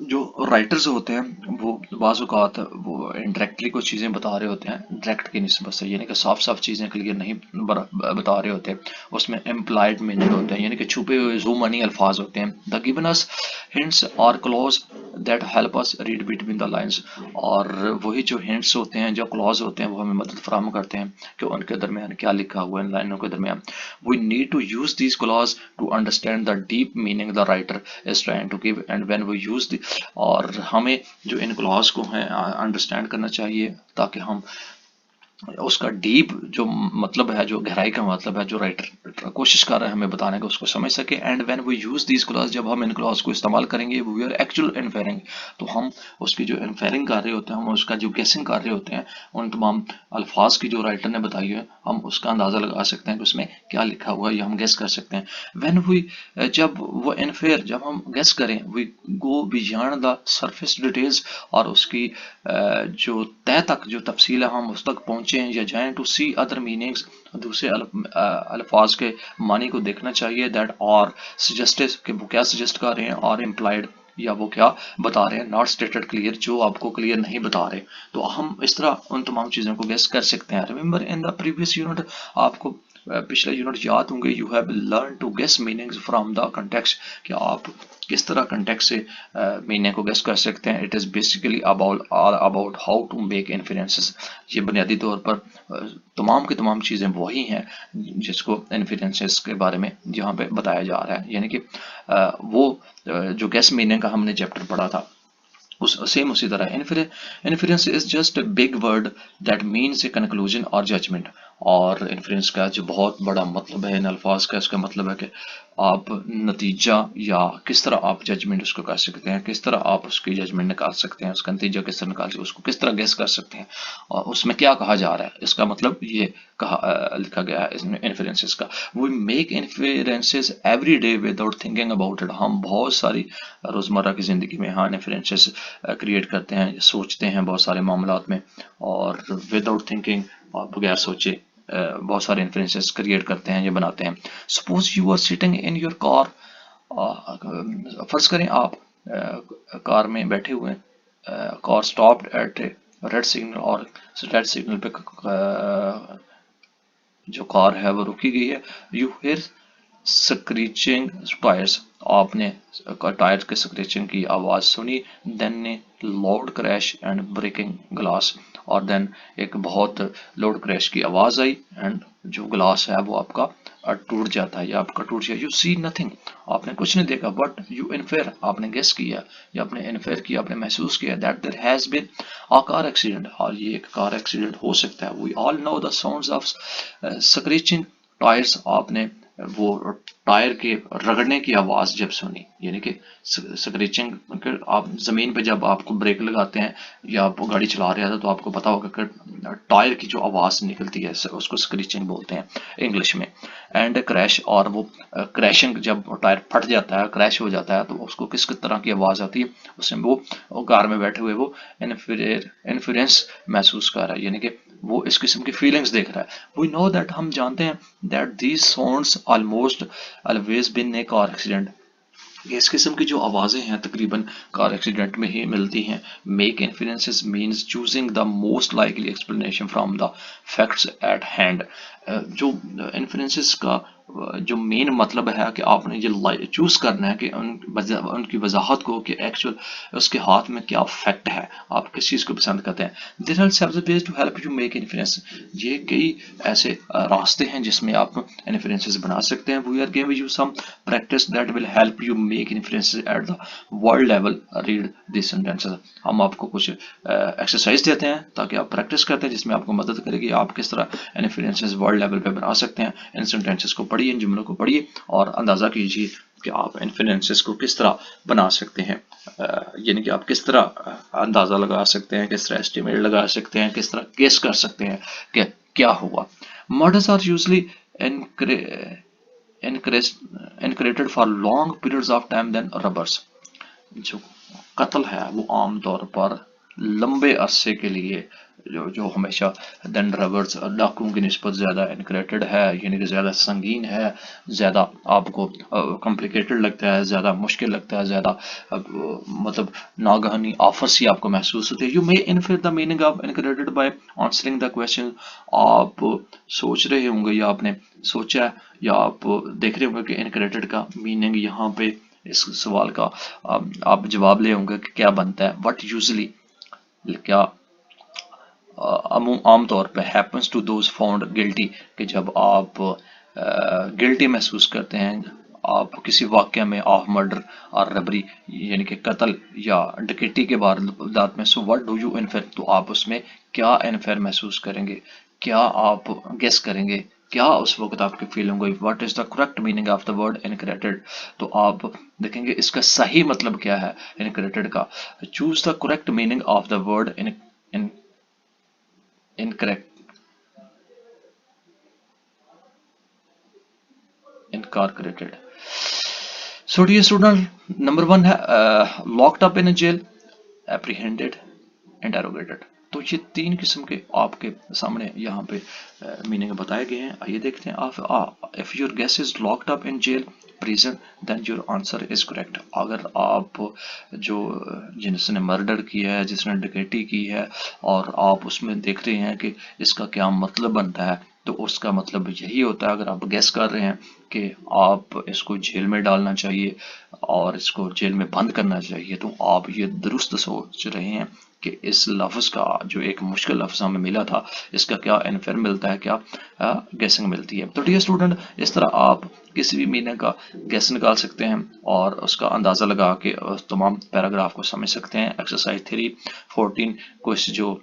जो राइटर्स होते हैं वो बाज़ औक़ात वो इनडायरेक्टली कुछ चीज़ें बता रहे होते हैं डायरेक्ट की निस्बत से, यानी कि साफ साफ चीज़ें क्लियर नहीं बता रहे होते, उसमें इम्प्लाइड मीनिंग होते हैं, यानी कि छुपे हुए ज़ूमनी अल्फाज होते हैं। द गिवन अस हिंट्स और clause that help us read between the lines, और वही जो हिंट्स होते हैं, जो क्लॉज होते हैं, वो हमें मदद फराहम करते हैं कि उनके दरमियान क्या लिखा हुआ है इन लाइनों के दरमियान। We need to use these clause to understand the deep meaning the writer is trying to give, and when we use, और हमें जो इन क्लॉज को है अंडरस्टैंड करना चाहिए ताकि हम उसका डीप जो मतलब है, जो गहराई का मतलब है, जो राइटर कोशिश कर रहा है हमें बताने का, उसको समझ सके। And when we use these clause, जब हम इन क्लॉज को इस्तेमाल करेंगे, वी आर एक्चुअल इन्फेरिंग, तो हम उसकी जो इन्फेरिंग कर रहे होते हैं, हम उसका जो गेसिंग कर रहे होते हैं, उन तमाम अल्फाज की जो राइटर ने बताई है, हम उसका अंदाजा लगा सकते हैं कि उसमें क्या लिखा हुआ है, या हम गेस कर सकते हैं। व्हेन वी, जब वो इन्फेयर, जब हम गेस करें, we go beyond the surface details, और उसकी जो तय तक जो तफसील है, हम उस तक पहुंचे या जाएं, टू सी अदर मीनिंग्स, दूसरे अल्फाज के मानी को देखना चाहिए, दैट और सजेस्टेड, कि वो क्या सजेस्ट कर रहे हैं, और इम्प्लाइड, या वो क्या बता रहे हैं, नॉट स्टेटेड क्लियर, जो आपको क्लियर नहीं बता रहे। तो हम इस तरह उन तमाम चीज़ों को गेस कर सकते हैं। Remember in the previous unit, आपको पिछले यूनिट याद होंगे, you have learn to guess meanings from the context, कि आप किस तरह कंटेक्स्ट से मीनिंग को गेस कर सकते हैं। It is basically about how to make inferences, ये बुनियादी तौर पर तमाम की तमाम चीज़ें वही हैं जिसको इन्फ्रेंसेस के बारे में यहाँ पे बताया जा रहा है, यानी कि वो जो गेस मीनिंग का हमने चैप्टर पढ़ा था, सेम उसी तरह। Inference is just a big word that means a conclusion और जजमेंट, और इन्फ्रेंस का जो बहुत बड़ा मतलब है इन अल्फाज का, इसका मतलब है कि आप नतीजा, या किस तरह आप जजमेंट उसको कर सकते हैं, किस तरह आप उसकी जजमेंट निकाल सकते हैं, उसका नतीजा किस तरह निकाल सकते हैं, उसको किस तरह गेस कर सकते हैं, और उसमें क्या कहा जा रहा है, इसका मतलब ये लिखा गया है इसमें इन्फ्रेंसेस का। We make inferences every day without thinking about it, हम बहुत सारी रोज़मर्रा की ज़िंदगी में हाँ इन्फ्रेंसेस क्रिएट करते हैं, सोचते हैं बहुत सारे मामलात में, और विदाउट थिंकिंग, बगैर सोचे बहुत सारे इन्फ्रेंसेस क्रिएट करते हैं, ये बनाते हैं। Suppose you are sitting in your car, फर्ज करें आप कार में बैठे हुए हैं, car stopped at a red signal, और रेड सिग्नल पे जो कार है वो रुकी गई है। यू हियर स्क्रीचिंग टायर्स, आपने टायर के स्क्रीचिंग की आवाज़ सुनी। Then a loud crash and breaking glass, और देन एक बहुत लाउड क्रैश की आवाज़ आई, एंड जो ग्लास है वो आपका टूट जाता है, या आपका टूट जाए। यू सी नथिंग, आपने कुछ नहीं देखा, बट यू इन्फेयर, आपने गेस किया, या आपने इन्फेयर किया, आपने महसूस किया that there has been a car accident, और ये एक कार एक्सीडेंट हो सकता है। We all know the sounds of screeching tyres, आपने वो टायर के रगड़ने की आवाज़ जब सुनी, यानी कि स्क्रेचिंग, आप ज़मीन पे जब आपको ब्रेक लगाते हैं या आप गाड़ी चला रहे हैं तो आपको पता होगा कि टायर की जो आवाज़ निकलती है उसको स्क्रेचिंग बोलते हैं इंग्लिश में। एंड क्रैश, और वो क्रैशिंग, जब टायर फट जाता है, क्रैश हो जाता है, तो उसको किस तरह की आवाज़ आती है, उसमें वो कार में बैठे हुए वो इन्फ्रेंस महसूस कर रहा है, यानी कि वो इस किस्म की फीलिंग्स देख रहा है। वी नो दैट, हम जानते हैं that these sounds almost always been A car accident, इस किस्म की जो आवाज़ें हैं तकरीबन कार एक्सीडेंट में ही मिलती हैं। Make inferences means choosing the most likely explanation from the facts eight hand, जो इन्फ्रेंसेस का जो मेन मतलब है कि आपने ये चूज करना है कि उनकी वजाहत को कि एक्चुअल उसके हाथ में क्या फैक्ट है, आप किस चीज़ को पसंद करते हैं। There are several ways to help you make inference, ये कई ऐसे रास्ते हैं जिसमें आप इन्फ्रेंसेस बना सकते हैं। We are giving you some practice that will help you make inferences at the world level. Read this sentences, हम आपको कुछ एक्सरसाइज देते हैं ताकि आप प्रैक्टिस करते हैं जिसमें आपको मदद करेगी आप किस तरह इन्फ्रेंसेस वर्ल्ड लेवल पे बना सकते हैं। इन सेंटेंसेस को पढ़िए, इन जुमलों को पढ़िए और अंदाज़ा कीजिए कि आप इन्फ्रेंसेस को किस तरह बना सकते हैं, यानी कि आप किस तरह अंदाज़ा लगा सकते हैं, किस तरह एस्टिमेट लगा सकते हैं, किस तरह गेस कर सकते हैं कि क्या हुआ। Murders are usually incarcerated for long periods of time then robbers, जो कत्ल है वो आमतौर पर लंबे अरसे के लिए जो जो हमेशा देन रबर्स डाकुओं की निस्बत ज़्यादा इनक्रेटेड है, यानी कि ज़्यादा संगीन है, ज़्यादा आपको कॉम्प्लिकेटेड लगता है, ज़्यादा मुश्किल लगता है, ज़्यादा मतलब नागहानी आफत सी आपको महसूस होती है। You may infer the meaning of incarcerated by answering the question, आप सोच रहे होंगे या आपने सोचा है या आप देख रहे होंगे कि इनक्रेटेड का मीनिंग यहाँ पे इस सवाल का आप जवाब ले होंगे कि क्या बनता है। बट यूजली क्या आमतौर पे happens to those found guilty, कि जब आप गिल्टी महसूस करते हैं आप किसी वाक्य में ऑफ मर्डर और रबरी यानी कि कत्ल या डकैती के वारदात में, सो व्हाट डू यू इनफेर, तो आप उसमें क्या इनफेर महसूस करेंगे, क्या आप गेस करेंगे, क्या उस वक्त आपकी फीलिंग हुई। What is the correct meaning of the word incarcerated, तो आप देखेंगे इसका सही मतलब क्या है इनक्रेटेड का। Choose the correct meaning of the word in incorrect incorporated। So dear student, number one है locked up in a jail, apprehended, interrogated। तो ये तीन किस्म के आपके सामने यहाँ पे मीनिंग बताए गए हैं। आइए देखते हैं। आप if your guess is locked up in jail prison then your answer is correct. अगर आप जो जिसने मर्डर किया है, जिसने डकैती की है और आप उसमें देख रहे हैं कि इसका क्या मतलब बनता है, तो उसका मतलब यही होता है, अगर आप गेस कर रहे हैं कि आप इसको जेल में डालना चाहिए और इसको जेल में बंद करना चाहिए, तो आप ये दुरुस्त सोच रहे हैं कि इस लफ्ज़ का जो एक मुश्किल लफ्ज़ हमें मिला था इसका क्या इन्फर मिलता है, क्या गेसिंग मिलती है। तो डियर स्टूडेंट, इस तरह आप किसी भी मीनिंग का गेस निकाल सकते हैं और उसका अंदाज़ा लगा के तमाम पैराग्राफ को समझ सकते हैं। एक्सरसाइज 3.14 को इस जो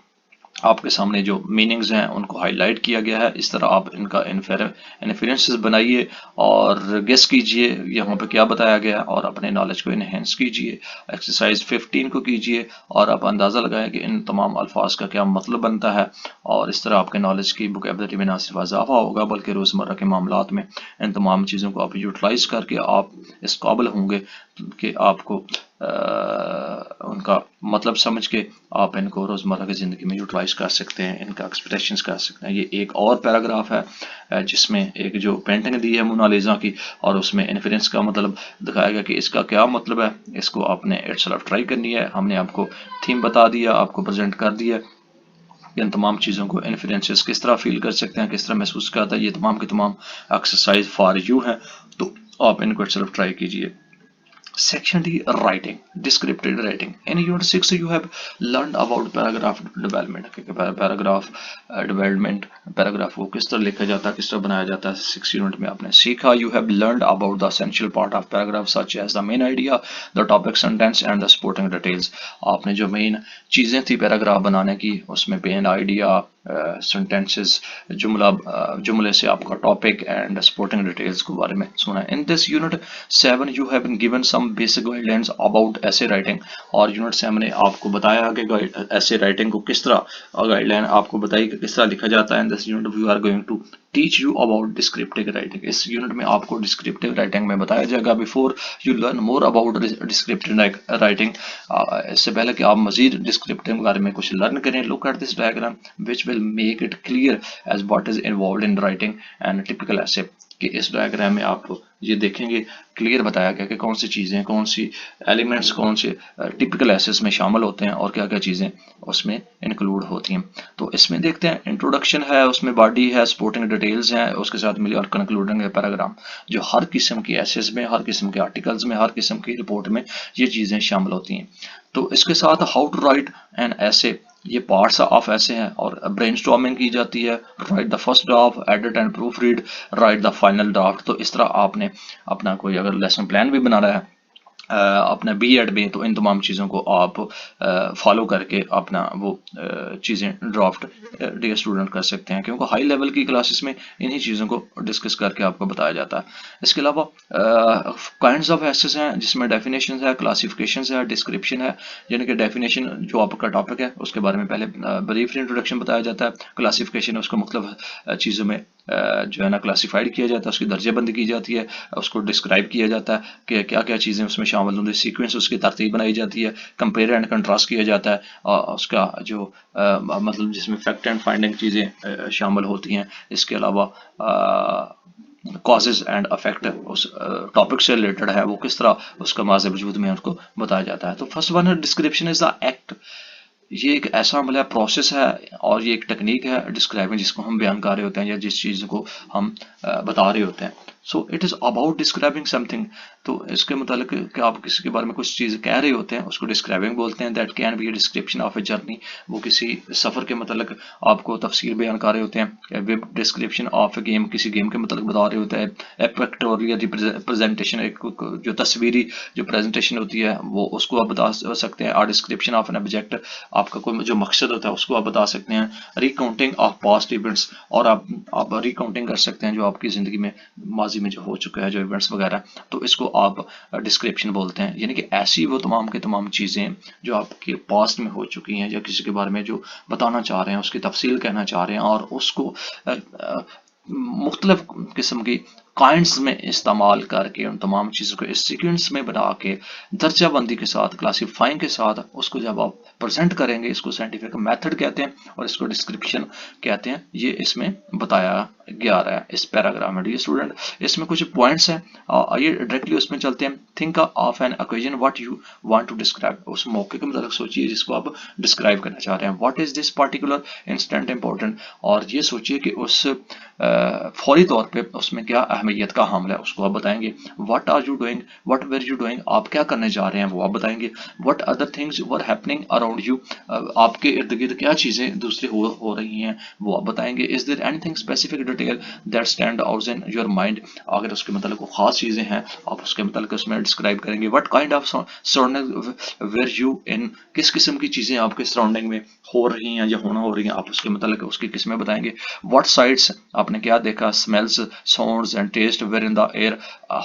आपके सामने जो मीनिंग्स हैं उनको हाईलाइट किया गया है। इस तरह आप इनका इन्फरेंसेस बनाइए और गेस कीजिए यहाँ पे क्या बताया गया और अपने नॉलेज को इनहेंस कीजिए। एक्सरसाइज 15 को कीजिए और आप अंदाज़ा लगाएं कि इन तमाम अल्फाज का क्या मतलब बनता है और इस तरह आपके नॉलेज की वोकैबुलरी में ना सिर्फ इजाफा होगा बल्कि रोज़मर्रा के मामलात में इन तमाम चीज़ों को आप यूटिलाइज करके आप इस काबिल होंगे कि आपको उनका मतलब समझ के आप इनको रोज़मर्रा की ज़िंदगी में यूटिलाइज कर सकते हैं, इनका एक्सप्रेशंस कर सकते हैं। ये एक और पैराग्राफ है जिसमें एक जो पेंटिंग दी है मोनालिसा की और उसमें इन्फ्रेंस का मतलब दिखाया गया कि इसका क्या मतलब है। इसको आपने इटसेल्फ ट्राई करनी है। हमने आपको थीम बता दिया, आपको प्रेजेंट कर दिया, इन तमाम चीज़ों को इन्फ्रेंसेस किस तरह फील कर सकते हैं, किस तरह महसूस करता है। ये तमाम की तमाम एक्सरसाइज फॉर यू है, तो आप इनको इटसेल्फ ट्राई कीजिए। Section D, writing, descriptive writing. In Unit 6 you have learned about paragraph development। Paragraph development, paragraph को किस तरह लिखा जाता है, किस तरह बनाया जाता है, 6 यूनिट में आपने सीखा। You have learned about the essential part of paragraph such as the main idea, the topic, sentence and the supporting details। आपने जो मेन चीज़ें थी पैराग्राफ बनाने की उसमें मेन आइडिया, सेंटेंसेस, जुमले से आपका टॉपिक एंड सपोर्टिंग डिटेल्स के बारे में सुना। In this unit 7 you have been given some basic guidelines about essay writing. और यूनिट 7 ने आपको बताया कि ऐसे राइटिंग को किस तरह गाइडलाइन आपको बताई कि किस तरह लिखा जाता है। In this unit we are going to teach you about descriptive writing. इस यूनिट में आपको डिस्क्रिप्टिव राइटिंग में बताया जाएगा। Before you learn more about descriptive writing, इससे पहले कि आप मजीद डिस्क्रिप्टिव के बारे में कुछ लर्न करें, look at this diagram which will make it clear as what is involve in writing and typical essay, कि इस डायग्राम में आप ये देखेंगे क्लियर बताया गया कि कौन सी चीज़ें, कौन सी एलिमेंट्स, कौन से टिपिकल एसेट्स में शामिल होते हैं और क्या क्या चीज़ें उसमें इंक्लूड होती हैं। तो इसमें देखते हैं इंट्रोडक्शन है, उसमें बॉडी है, सपोर्टिंग डिटेल्स हैं, उसके साथ मिली और कंक्लूडिंग है पैराग्राफ, जो हर किस्म की एसेट्स में, हर किस्म के आर्टिकल्स में, हर किस्म की रिपोर्ट में ये चीज़ें शामिल होती हैं। तो इसके साथ हाउ टू राइट एन ऐसे, ये पार्ट्स ऑफ ऐसे हैं, और ब्रेनस्टॉर्मिंग की जाती है, right the first draft, edit and proof read, right the final draft. तो इस तरह आपने अपना कोई अगर लेसन प्लान भी बना रहा है अपना B.Ed में, तो इन तमाम चीज़ों को आप फॉलो करके अपना वो चीज़ें ड्राफ्ट डियर स्टूडेंट कर सकते हैं, क्योंकि हाई लेवल की क्लासेस में इन्हीं चीज़ों को डिस्कस करके आपको बताया जाता है। इसके अलावा काइंड्स ऑफ एसेस हैं, जिसमें डेफिनेशन है, क्लासिफिकेशन है, डिस्क्रिप्शन है। यानी कि डेफिनेशन जो आपका टॉपिक है उसके बारे में पहले ब्रीफ इंट्रोडक्शन बताया जाता है, क्लासिफिकेशन उसको मुख्तलिफ चीज़ों में जो है ना क्लासीफाइड किया जाता है, उसकी दर्जेबंदी की जाती है, उसको डिस्क्राइब किया जाता है कि क्या क्या चीज़ें उसमें शामिल होंगी, सीक्वेंस उसकी तरतीब बनाई जाती है, कंपेयर एंड कंट्रास्ट किया जाता है, और उसका जो मतलब जिसमें फैक्ट एंड फाइंडिंग चीज़ें शामिल होती हैं। इसके अलावा कॉजेज एंड अफेक्ट उस टॉपिक से रिलेटेड है, वो किस तरह उसका माज़े वजूद में उनको बताया जाता है। तो फर्स्ट वन है डिस्क्रिप्शन इज द एक्ट, ये एक ऐसा मतलब प्रोसेस है और ये एक टेक्निक है डिस्क्राइबिंग, जिसको हम बयान कर रहे होते हैं या जिस चीज़ को हम बता रहे होते हैं। So it is about describing something. तो इसके मतलब कि आप किसी के बारे में कुछ चीज़ कह रहे होते हैं उसको डिस्क्राइबिंग बोलते हैं। That can be a description of a journey, वो किसी सफ़र के मतलब आपको तफसीर बयान कर रहे होते हैं। Web description of A game, किसी गेम के मतलब बता रहे होते हैं। ए पिक्टोरियल रिप्रेजेंटेशन, एक जो तस्वीरी जो प्रेजेंटेशन होती है वो उसको आप बता सकते हैं। और डिस्क्रिप्शन ऑफ एन ऑब्जेक्ट, आपका कोई जो मकसद होता है उसको आप बता सकते हैं। रिकाउंटिंग ऑफ पास्ट इवेंट्स, और आप रिकाउंटिंग कर सकते हैं जो आपकी ज़िंदगी में माजी में जो हो चुका है, जो इवेंट्स वगैरह, तो इसको आप डिस्क्रिप्शन बोलते हैं। यानी कि ऐसी वो तमाम के तमाम चीज़ें जो आपके पास्ट में हो चुकी हैं या किसी के बारे में जो बताना चाह रहे हैं, उसकी तफसील कहना चाह रहे हैं, और उसको मुख्तलिफ किस्म की काइंड्स में इस्तेमाल करके उन तमाम चीज़ों को इस सीक्वेंस में बना के दर्जाबंदी के साथ, क्लासीफाइंग के साथ उसको जब आप प्रेजेंट करेंगे, इसको साइंटिफिक मेथड कहते हैं और इसको डिस्क्रिप्शन कहते हैं। ये इसमें बताया गया रहा है इस पैराग्राफ में। डियर स्टूडेंट, इसमें कुछ पॉइंट्स हैं, आइए डायरेक्टली उसमें चलते हैं। Think of an occasion what you want to describe, उस मौके के मतलब सोचिए जिसको आप डिस्क्राइब करना चाह रहे हैं। What is this particular instant important, और ये सोचिए कि उस फौरी तौर पे उसमें क्या अहमियत का हामिल है, उसको आप बताएंगे। What are you doing, what were you doing, आप क्या करने जा रहे हैं वो आप बताएंगे। What other things were happening around you, आपके इर्द गिर्द क्या चीज़ें दूसरी हो रही हैं वो आप बताएंगे। Is there anything specific detail that stand out in your mind, अगर उसके मतलब को खास चीज़ें हैं आप उसके मतलब उसमें डिस्क्राइब करेंगे। What kind of surrounding were you in, किस किस्म की चीज़ें आपके सराउंडिंग में हो रही हैं या होना हो रही हैं, आप उसके मतलब उसकी किस्में बताएंगे। व्हाट साइट्स, आपने क्या देखा, smells, sounds and taste were in the air,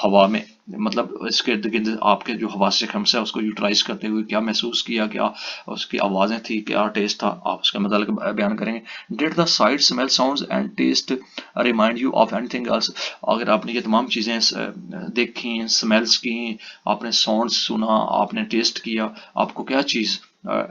हवा में, मतलब इसके इर्द गिर्द आपके जो हवा से खम्स है उसको यूटिलाइज करते हुए क्या महसूस किया, क्या उसकी आवाज़ें थी, क्या टेस्ट था, आप उसका मतलब बयान करेंगे। Did the sight, smell, sounds and taste remind you of anything else, अगर आपने ये तमाम चीज़ें देखी, स्मेल्स की, आपने साउंड्स सुना, आपने टेस्ट किया, आपको क्या चीज़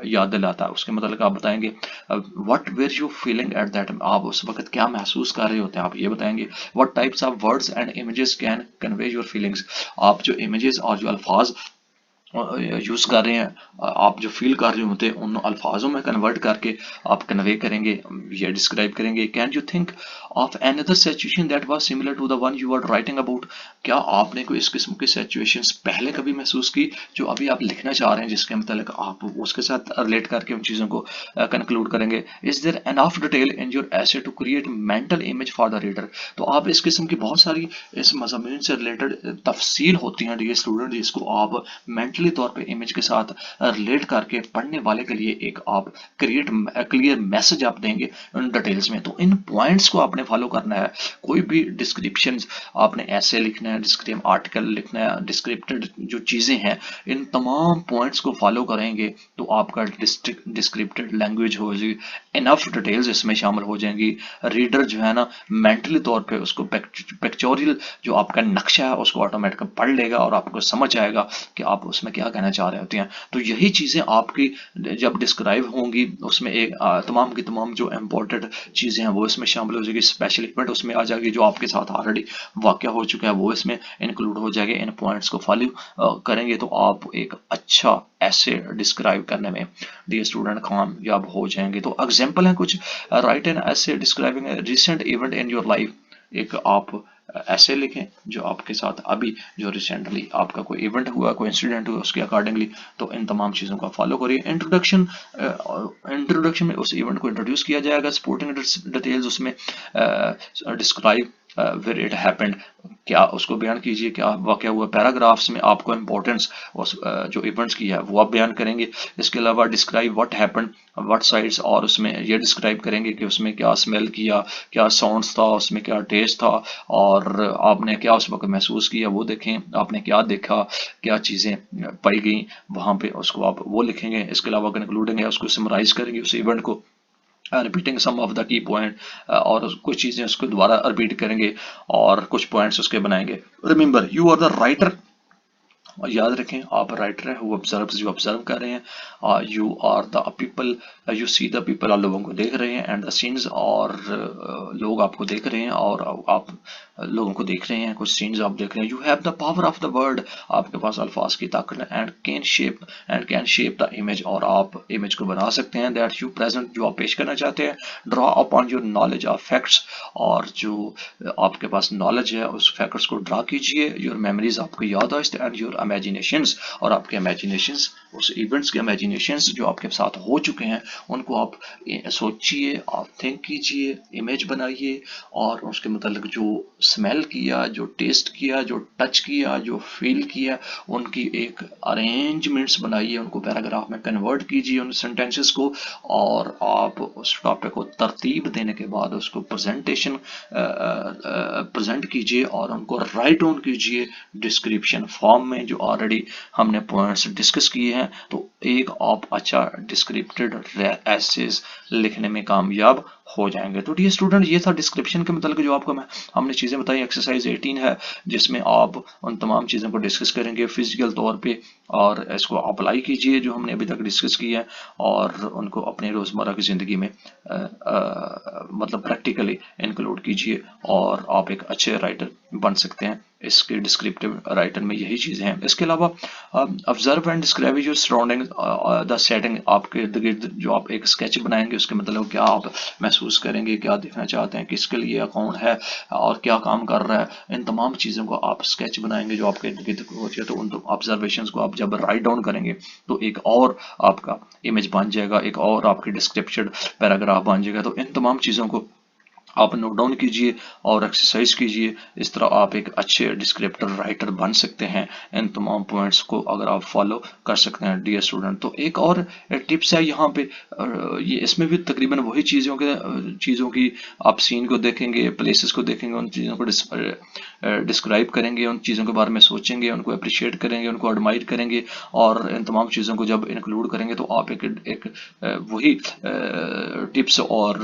याद दिलाता है, उसके मतलब आप बताएंगे। What were you feeling at that, आप उस वक्त क्या महसूस कर रहे होते हैं आप ये बताएंगे। What types of words and images can convey your feelings, आप जो इमेजेस और जो अल्फाज यूज़ कर रहे हैं, आप जो फील कर रहे होते हैं उन अल्फाजों में कन्वर्ट करके आप कन्वे करेंगे या डिस्क्राइब करेंगे। Can you think of another situation that was similar to the one you are writing about, क्या आपने कोई इस किस्म की सिचुएशंस पहले कभी महसूस की जो अभी आप लिखना चाह रहे हैं, जिसके मतलब आप उसके साथ रिलेट करके उन चीज़ों को कंक्लूड करेंगे। Is there enough detail in your essay to create mental image for the reader, तो आप इस किस्म की बहुत सारी इस मज़ामीन से रिलेटेड तफसील होती हैं डियर स्टूडेंट, जिसको आप मेंटली तौर पे इमेज के साथ रिलेट करके पढ़ने वाले के लिए एक आप क्लियर मैसेज आप देंगे उन डिटेल्स में। तो इन पॉइंट्स को आपने फॉलो करना है। कोई भी डिस्क्रिप्शन आपने ऐसे लिखना है, डिस्क्रिप्टिव आर्टिकल लिखना है, डिस्क्रिप्टेड जो चीज़ें हैं, इन तमाम पॉइंट्स को फॉलो करेंगे तो आपका डिस्क्रिप्टेड लैंग्वेज होगी, इनफ डिटेल्स इसमें शामिल हो जाएंगी। रीडर जो है ना मेंटली तौर पे उसको पिक्चोरियल जो आपका नक्शा है उसको ऑटोमेटिक पढ़ लेगा और आपको समझ आएगा कि आप उसमें क्या कहना चाह रहे होते हैं। तो यही चीज़ें आपकी जब डिस्क्राइब होंगी उसमें एक तमाम की तमाम जो इम्पोर्टेंट चीज़ें हैं वो इसमें शामिल हो जाएगी। स्पेशल इवेंट उसमें आ जाएगी जो आपके साथ ऑलरेडी वाक़या हो चुका है वो इसमें इंक्लूड हो जाएगा। इन पॉइंट्स को फॉलो करेंगे तो आप एक अच्छा ऐसे डिस्क्राइब करने में डियर स्टूडेंट कामयाब हो जाएंगे। तो एग्जाम्पल है कुछ, राइट एन ऐसे describing recent event in your life. एक आप ऐसे लिखें जो आपके साथ अभी जो रिसेंटली आपका कोई इवेंट हुआ, कोई इंसिडेंट हुआ, उसके अकॉर्डिंगली। तो इन तमाम चीज़ों का फॉलो करिए। इंट्रोडक्शन में उस इवेंट को इंट्रोड्यूस किया जाएगा। सपोर्टिंग डिटेल्स उसमें डिस्क्राइब वेर इट हैपेंड, क्या उसको बयान कीजिए, क्या वाक़या हुआ। पैराग्राफ्स में आपको इंपॉर्टेंस उस जो इवेंट्स की है वो आप बयान करेंगे। इसके अलावा describe what happened what sides, और उसमें ये डिस्क्राइब करेंगे कि उसमें क्या स्मेल किया, क्या साउंड्स था, उसमें क्या टेस्ट था और आपने क्या उस वक्त महसूस किया वो देखें। आपने क्या देखा, क्या चीज़ें पाई गई वहाँ पे, उसको आप वो लिखेंगे। इसके अलावा कंक्लूडिंग है उसको समराइज करेंगे उस इवेंट को, repeating some of the key point, और कुछ चीज़ें उसको दोबारा रिपीट करेंगे और कुछ पॉइंट्स उसके बनाएंगे। Remember you are the writer, और याद रखें आप राइटर हैं हु ऑब्जर्व्स, जो ऑब्जर्व कर रहे हैं। You are the people, you see the people, आप लोगों को देख रहे हैं। एंड द सीन्स, और लोग आपको देख रहे हैं और आप लोगों को देख रहे हैं, कुछ सीन्स आप देख रहे हैं। You have the power of the word, आपके पास अल्फाज की ताकत है। And can shape the image, और आप इमेज को बना सकते हैं। दैट यू प्रेजेंट, जो आप पेश करना चाहते हैं। Draw upon your knowledge of facts, और जो आपके पास नॉलेज है उस फैक्ट्स को ड्रा कीजिए। योर मेमोरीज, आपको याददाश्त, एंड योर इमेजिनेशंस, और आपके इमेजिनेशंस उस इवेंट्स के इमेजिनेशंस जो आपके साथ हो चुके हैं उनको आप सोचिए, आप थिंक कीजिए, इमेज बनाइए, और उसके मतलब जो स्मेल किया, जो टेस्ट किया, जो टच किया, जो फील किया, उनकी एक अरेंजमेंट्स बनाइए, उनको पैराग्राफ में कन्वर्ट कीजिए उन सेंटेंसेस को, और आप उस टॉपिक को तरतीब देने के बाद उसको प्रेजेंटेशन प्रेजेंट कीजिए और उनको राइट ऑन कीजिए डिस्क्रिप्शन फॉर्म में जो ऑलरेडी हमने पॉइंट्स डिस्कस किए हैं। तो एक आप अच्छा डिस्क्रिप्टेड एसेस लिखने में कामयाब हो जाएंगे। तो डियर स्टूडेंट ये था डिस्क्रिप्शन के मतलब जो आपको हमने चीज़ें बताई। एक्सरसाइज 18 है जिसमें आप उन तमाम चीज़ों को डिस्कस करेंगे फिजिकल तौर पे, और इसको अप्लाई कीजिए जो हमने अभी तक डिस्कस किया है, और उनको अपने रोज़मर्रा की ज़िंदगी में मतलब प्रैक्टिकली इंक्लूड कीजिए, और आप एक अच्छे राइटर बन सकते हैं। इसके डिस्क्रिप्टिव राइटर में यही चीज़ें हैं। इसके अलावा observe and describe your surrounding the setting, आपके इर्द गिर्द जो आप एक स्केच बनाएंगे उसके मतलब क्या आप महसूस करेंगे, क्या देखना चाहते हैं, किसके लिए कौन है और क्या काम कर रहा है, इन तमाम चीज़ों को आप स्केच बनाएंगे जो आपके इर्द गिर्द होती है। तो उन ऑब्जर्वेशन को आप जब राइट डाउन करेंगे तो एक और आपका इमेज बन जाएगा, एक और आपकी डिस्क्रिप्शन पैराग्राफ बन जाएगा। तो इन तमाम चीज़ों को आप नोट डाउन कीजिए और एक्सरसाइज कीजिए। इस तरह आप एक अच्छे डिस्क्रिप्टर राइटर बन सकते हैं। इन तमाम पॉइंट्स को अगर आप फॉलो कर सकते हैं डियर स्टूडेंट। तो एक और टिप्स है यहाँ पे, ये इसमें भी तकरीबन वही चीज़ों की आप सीन को देखेंगे, प्लेसेस को देखेंगे, उन चीज़ों को डिस्क्राइब करेंगे, उन चीज़ों के बारे में सोचेंगे, उनको अप्रिशिएट करेंगे, उनको एडमायर करेंगे, और इन तमाम चीज़ों को जब इंक्लूड करेंगे तो आप एक वही टिप्स और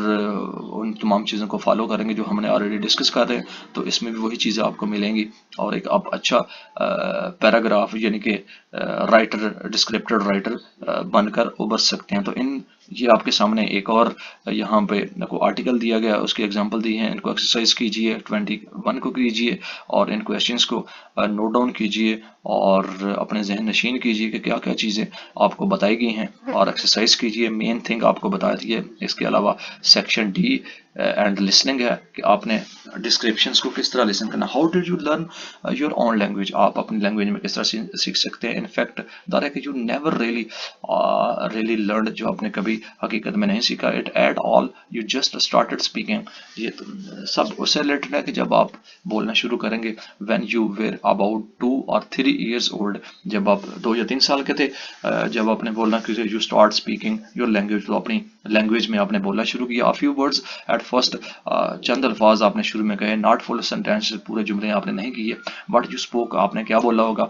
उन तमाम चीज़ों को फॉलो करेंगे जो हमने ऑलरेडी डिस्कस कर रहे हैं। तो इसमें भी वही चीज़ें आपको मिलेंगी और एक आप अच्छा पैराग्राफ यानी कि राइटर, डिस्क्रिप्टेड राइटर बनकर उभर सकते हैं। तो ये आपके सामने एक और यहाँ पे को आर्टिकल दिया गया, उसके एग्जांपल दिए हैं। इनको एक्सरसाइज कीजिए, 21 को कीजिए और इन क्वेश्चंस को नोट डाउन कीजिए और अपने जहन नशीन कीजिए कि क्या क्या चीज़ें आपको बताई गई हैं, और एक्सरसाइज कीजिए। मेन थिंग आपको बता दी है। इसके अलावा सेक्शन डी एंड लिसनिंग है कि आपने डिस्क्रिप्शंस को किस तरह लिसन करना। How did you learn your own language, आप अपनी लैंग्वेज में किस तरह सीख सकते हैं। इनफैक्ट दायरा कि यू नेवर रियली लर्न, जो आपने कभी हकीकत में नहीं सीखा। It at all you just started speaking, ये तो सब उससे रिलेटेड है कि जब आप बोलना शुरू करेंगे। When you were about 2 or 3 years old, जब आप 2 या 3 साल के थे, जब आपने बोलना कि you start speaking your language, तो अपनी लैंग्वेज में आपने बोलना शुरू किया। A few words at first, चंद अल्फाज आपने शुरू में कहे, नॉट फुल सेंटेंसेस, पूरे जुमले आपने नहीं किए। बट यू स्पोक, आपने क्या बोला होगा,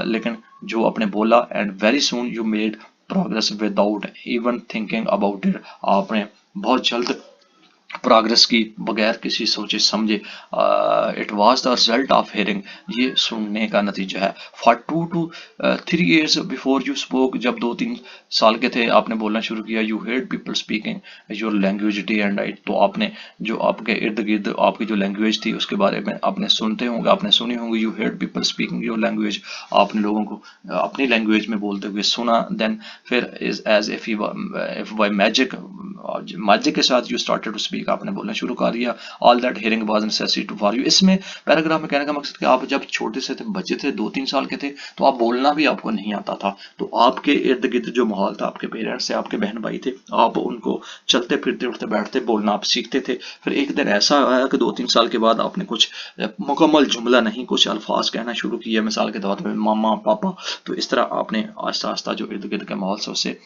लेकिन जो आपने बोला। And very soon you made progress without even thinking about it, आपने बहुत जल्द प्रोग्रेस की बगैर किसी सोचे समझे। It was the result of hearing, ये सुनने का नतीजा है। For 2 to 3 years before you spoke, जब 2-3 साल के थे आपने बोलना शुरू किया, you heard people speaking your language day and night, तो आपने जो आपके इर्द गिर्द आपकी जो लैंग्वेज थी उसके बारे में आपने सुनते होंगे, आपने सुनी होंगी। You heard people speaking your language, आपने लोगों को अपनी लैंग्वेज में बोलते हुए सुना। देन फिर is as if by magic, magic के साथ यू स्टार्टेड टू स्पीक, आपने बोलना शुरू कर दिया। All that hearing was necessary for you. इसमें पैराग्राफ में कहने का मकसद कि आप जब छोटे से थे, बच्चे थे, 2-3 साल के थे, तो आप बोलना भी आपको नहीं आता था, तो आपके इर्द गिर्द जो माहौल था, आपके पेरेंट्स से, आपके बहन भाई थे, आप उनको चलते फिरते उठते बैठते बोलना आप सीखते थे। फिर एक दिन ऐसा आया कि 2-3 साल के बाद आपने कुछ मुकम्मल जुमला नहीं, कुछ अल्फाज कहना शुरू किया, मिसाल के तौर पर मामा, पापा। तो इस तरह आपने आहिस्ता आहिस्ता जो इर्द गिर्द के माहौल से उससे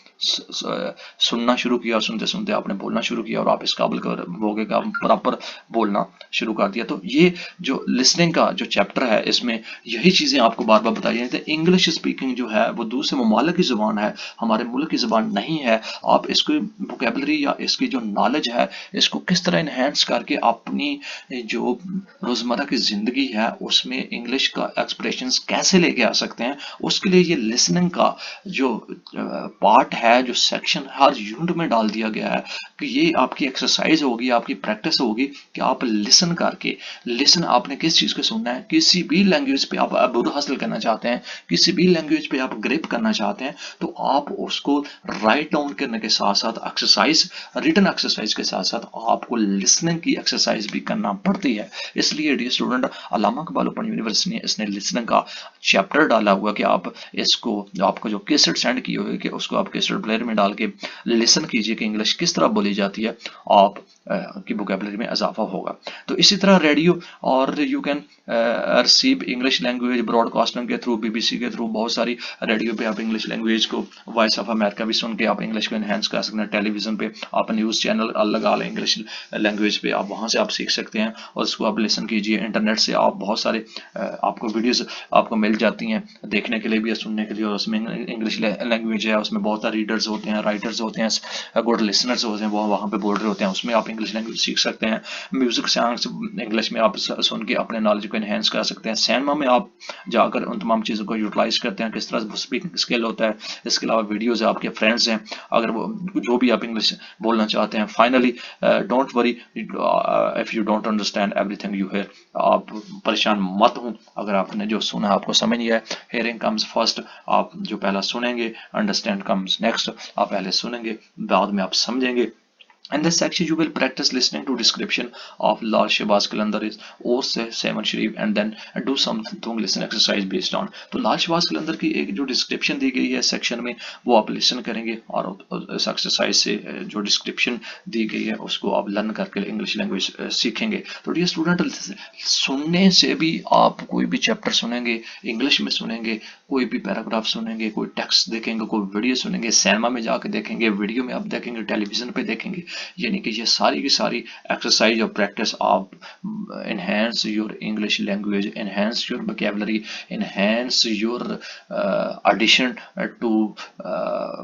सुनना शुरू किया, और सुनते सुनते आपने बोलना शुरू किया, और आप इस काबिल हो गए कि आप प्रॉपर बोलना शुरू कर दिया। तो ये जो लिसनिंग का जो चैप्टर है, इसमें यही चीज़ें आपको बार बार बताई जाती हैं। इंग्लिश स्पीकिंग जो है वो दूसरे ममालिक की ज़ुबान है, हमारे मुल्क की ज़ुबान नहीं है। आप इसकी वोकेबलरी या इसकी जो नॉलेज है, इसको किस तरह इन्हेंस करके अपनी जो रोज़मर्रा की ज़िंदगी है उसमें इंग्लिश का एक्सप्रेशंस कैसे लेके आ सकते हैं, उसके लिए ये लिसनिंग का जो पार्ट है, जो सेक्शन हर यूनिट में डाल दिया गया है कि ये आपकी एक्सरसाइज होगी, आपकी प्रैक्टिस होगी कि आप लिसन करके, लिसन आपने किस चीज़ को सुनना है, किसी भी लैंग्वेज पे आप अबूर हासिल करना चाहते हैं, किसी भी लैंग्वेज पे आप ग्रिप करना चाहते हैं, तो आप उसको राइट डाउन करने के साथ साथ एक्सरसाइज, रिटन एक्सरसाइज के साथ साथ आपको लिसनिंग की एक्सरसाइज भी करना पड़ती है। इसलिए डियर स्टूडेंट, अल्लामा इकबाल ओपन यूनिवर्सिटी ने इसने लिसनिंग का चैप्टर डाला हुआ कि आप इसको, आपको जो कैसेट सेंड की हुई कि उसको आप कैसेट प्लेयर में डाल के लिसन कीजिए कि इंग्लिश किस तरह बोली जाती है, आप की वोकेबलरी में इजाफा होगा। तो इसी तरह रेडियो, और you can receive English language broadcasting के थ्रू, बीबीसी के थ्रू, बहुत सारी रेडियो पे आप इंग्लिश लैंग्वेज को, वॉइस ऑफ अमेरिका भी सुन के आप इंग्लिश को इन्हेंस कर सकते हैं। टेलीविजन पे आप न्यूज़ चैनल लगा लें इंग्लिश लैंग्वेज पे, आप वहाँ से आप सीख सकते हैं और उसको आप लिसन कीजिए। इंटरनेट से आप बहुत सारे आपको वीडियोज़ आपको मिल जाती हैं देखने के लिए भी या सुनने के लिए, और उसमें इंग्लिश लैंग्वेज है, उसमें बहुत सारे रीडर्स होते हैं, राइटर्स होते हैं, गुड लिसनर्स होते हैं, वो वहाँ पे बोल रहे होते हैं, उसमें आप इंग्लिश लैंग्वेज सीख सकते हैं। म्यूजिक सॉन्ग्स इंग्लिश में आप सुन के अपने नॉलेज को इन्हेंस कर सकते हैं। सिनेमा में आप जाकर उन तमाम चीज़ों को यूटिलाइज करते हैं, किस तरह स्पीकिंग स्किल होता है। इसके अलावा वीडियोज़ है, आपके फ्रेंड्स हैं, अगर वो जो भी आप इंग्लिश बोलना चाहते हैं। Finally don't worry if you don't understand everything you hear, आप परेशान मत हों अगर आपने जो सुना आपको समझ नहीं आया। हेयरिंग कम्स फर्स्ट, आप जो पहला सुनेंगे, अंडरस्टैंड कम्स नेक्स्ट, आप पहले सुनेंगे बाद में आप समझेंगे। In this section, you will practice listening to description of Lal Shehbaz Qalandar is or Seven Sharif, and then do something listen exercise based on। तो लाल शहबाज कलंदर की एक जो डिस्क्रिप्शन दी गई है सेक्शन में, वो आप लिसन करेंगे और इस एक्सरसाइज से जो डिस्क्रिप्शन दी गई है उसको आप लर्न करके इंग्लिश लैंग्वेज सीखेंगे। तो डियर स्टूडेंट, सुनने से भी आप कोई भी चैप्टर सुनेंगे, इंग्लिश में सुनेंगे, कोई भी पैराग्राफ सुनेंगे, कोई टेक्स्ट देखेंगे, कोई वीडियो सुनेंगे, सिनेमा में जाके देखेंगे, वीडियो में आप देखेंगे, टेलीविजन पे देखेंगे, यानी कि ये सारी की सारी एक्सरसाइज और प्रैक्टिस आप enhance your English language, enhance your vocabulary, enhance your addition to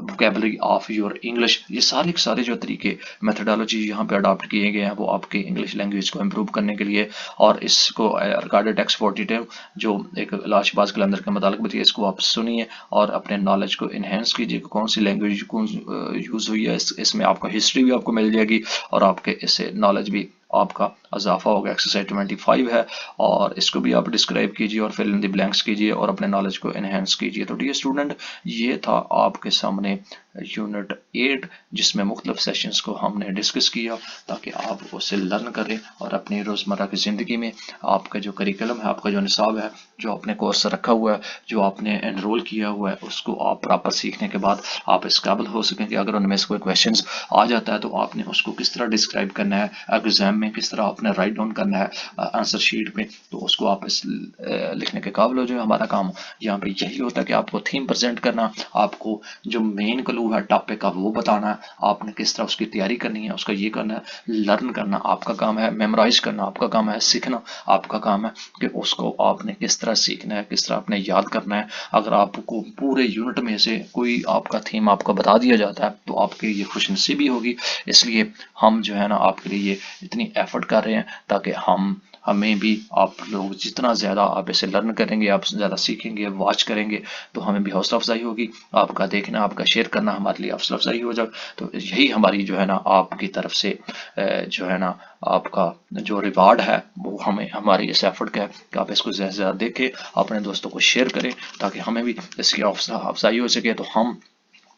vocabulary of your English। ये सारे के सारे जो तरीके मेथडोलॉजी यहाँ पे अडॉप्ट किए गए हैं वो आपके इंग्लिश लैंग्वेज को इम्प्रूव करने के लिए, और इसको रिगार्डेड टेक्स्ट 42 जो एक लाल शहबाज कलंदर के मुतालिक बताइए, इसको आप सुनिए और अपने नॉलेज को इन्हेंस कीजिए कि कौन सी लैंग्वेज कौन यूज़ हुई है। इसमें आपको हिस्ट्री भी आपको मिल जाएगी और आपके इससे नॉलेज भी आपका इजाफा होगा। एक्सरसाइज 25 है और इसको भी आप डिस्क्राइब कीजिए और फिल इन द ब्लैंक्स कीजिए और अपने नॉलेज को इन्हेंस कीजिए। तो डियर स्टूडेंट, ये था आपके सामने यूनिट 8 जिसमें मुख्तलिफ सेशंस को हमने डिस्कस किया ताकि आप उसे लर्न करें और अपनी रोज़मर्रा की ज़िंदगी में आपका जो करिकुलम है, आपका जो निसाब है, जो आपने कोर्स रखा हुआ है, जो आपने एनरोल किया हुआ है, उसको आप प्रॉपर सीखने के बाद आप इस काबिल हो सकें कि अगर उनमें से कोई क्वेश्चन आ जाता है तो आपने उसको किस तरह डिस्क्राइब करना है, एग्जाम में किस तरह आपने राइट डाउन करना है आंसर शीट पे, तो उसको आप इस लिखने के काबिल हो। जो हमारा काम यहाँ पे यही होता है कि आपको थीम प्रेजेंट करना, आपको जो मेन क्लू है टॉपिक का वो बताना है, आपने किस तरह उसकी तैयारी करनी है, उसका ये करना है, लर्न करना आपका काम है, मेमोराइज करना आपका काम है, सीखना आपका काम है कि उसको आपने किस तरह सीखना है, किस तरह आपने याद करना है। अगर आपको पूरे यूनिट में से कोई आपका थीम आपको बता दिया जाता है तो तो आपके लिए खुशनसीबी होगी। इसलिए हम जो है ना आपके लिए इतनी एफर्ट कर रहे हैं ताकि हमें भी आप लोग जितना ज़्यादा आप इसे लर्न करेंगे, आप ज़्यादा सीखेंगे, वॉच करेंगे, तो हमें भी हौसला अफजाई होगी। आपका देखना, आपका शेयर करना हमारे लिए हौसला अफजाई हो जाए। तो यही हमारी जो है ना आपकी तरफ से जो है ना आपका जो रिवार्ड है वो हमें हमारी इस एफर्ट का है कि आप इसको ज़्यादा से ज़्यादा देखें, अपने दोस्तों को शेयर करें ताकि हमें भी इसकी हौसला अफजाई हो सके। तो हम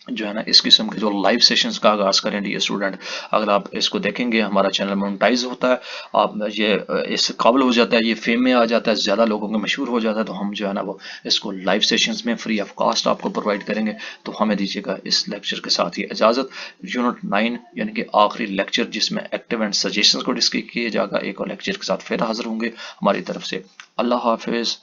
जो है ना इस किस्म के जो लाइव सेशंस का आगाज़ करें डियर स्टूडेंट। अगर आप इसको देखेंगे हमारा चैनल मोनेटाइज होता है, आप ये इस काबिल हो जाता है, ये फेम में आ जाता है, ज़्यादा लोगों को मशहूर हो जाता है, तो हम जो है ना वो इसको लाइव सेशंस में फ्री ऑफ कॉस्ट आपको प्रोवाइड करेंगे। तो हमें दीजिएगा इस लेक्चर के साथ ही इजाज़त। यूनिट 9 यानी कि आखिरी लेक्चर जिसमें एक्टिव एंड सजेशंस को डिस्कस किया जाएगा, एक और लेक्चर के साथ फिर हाजिर होंगे हमारी तरफ से। अल्लाह हाफिज़।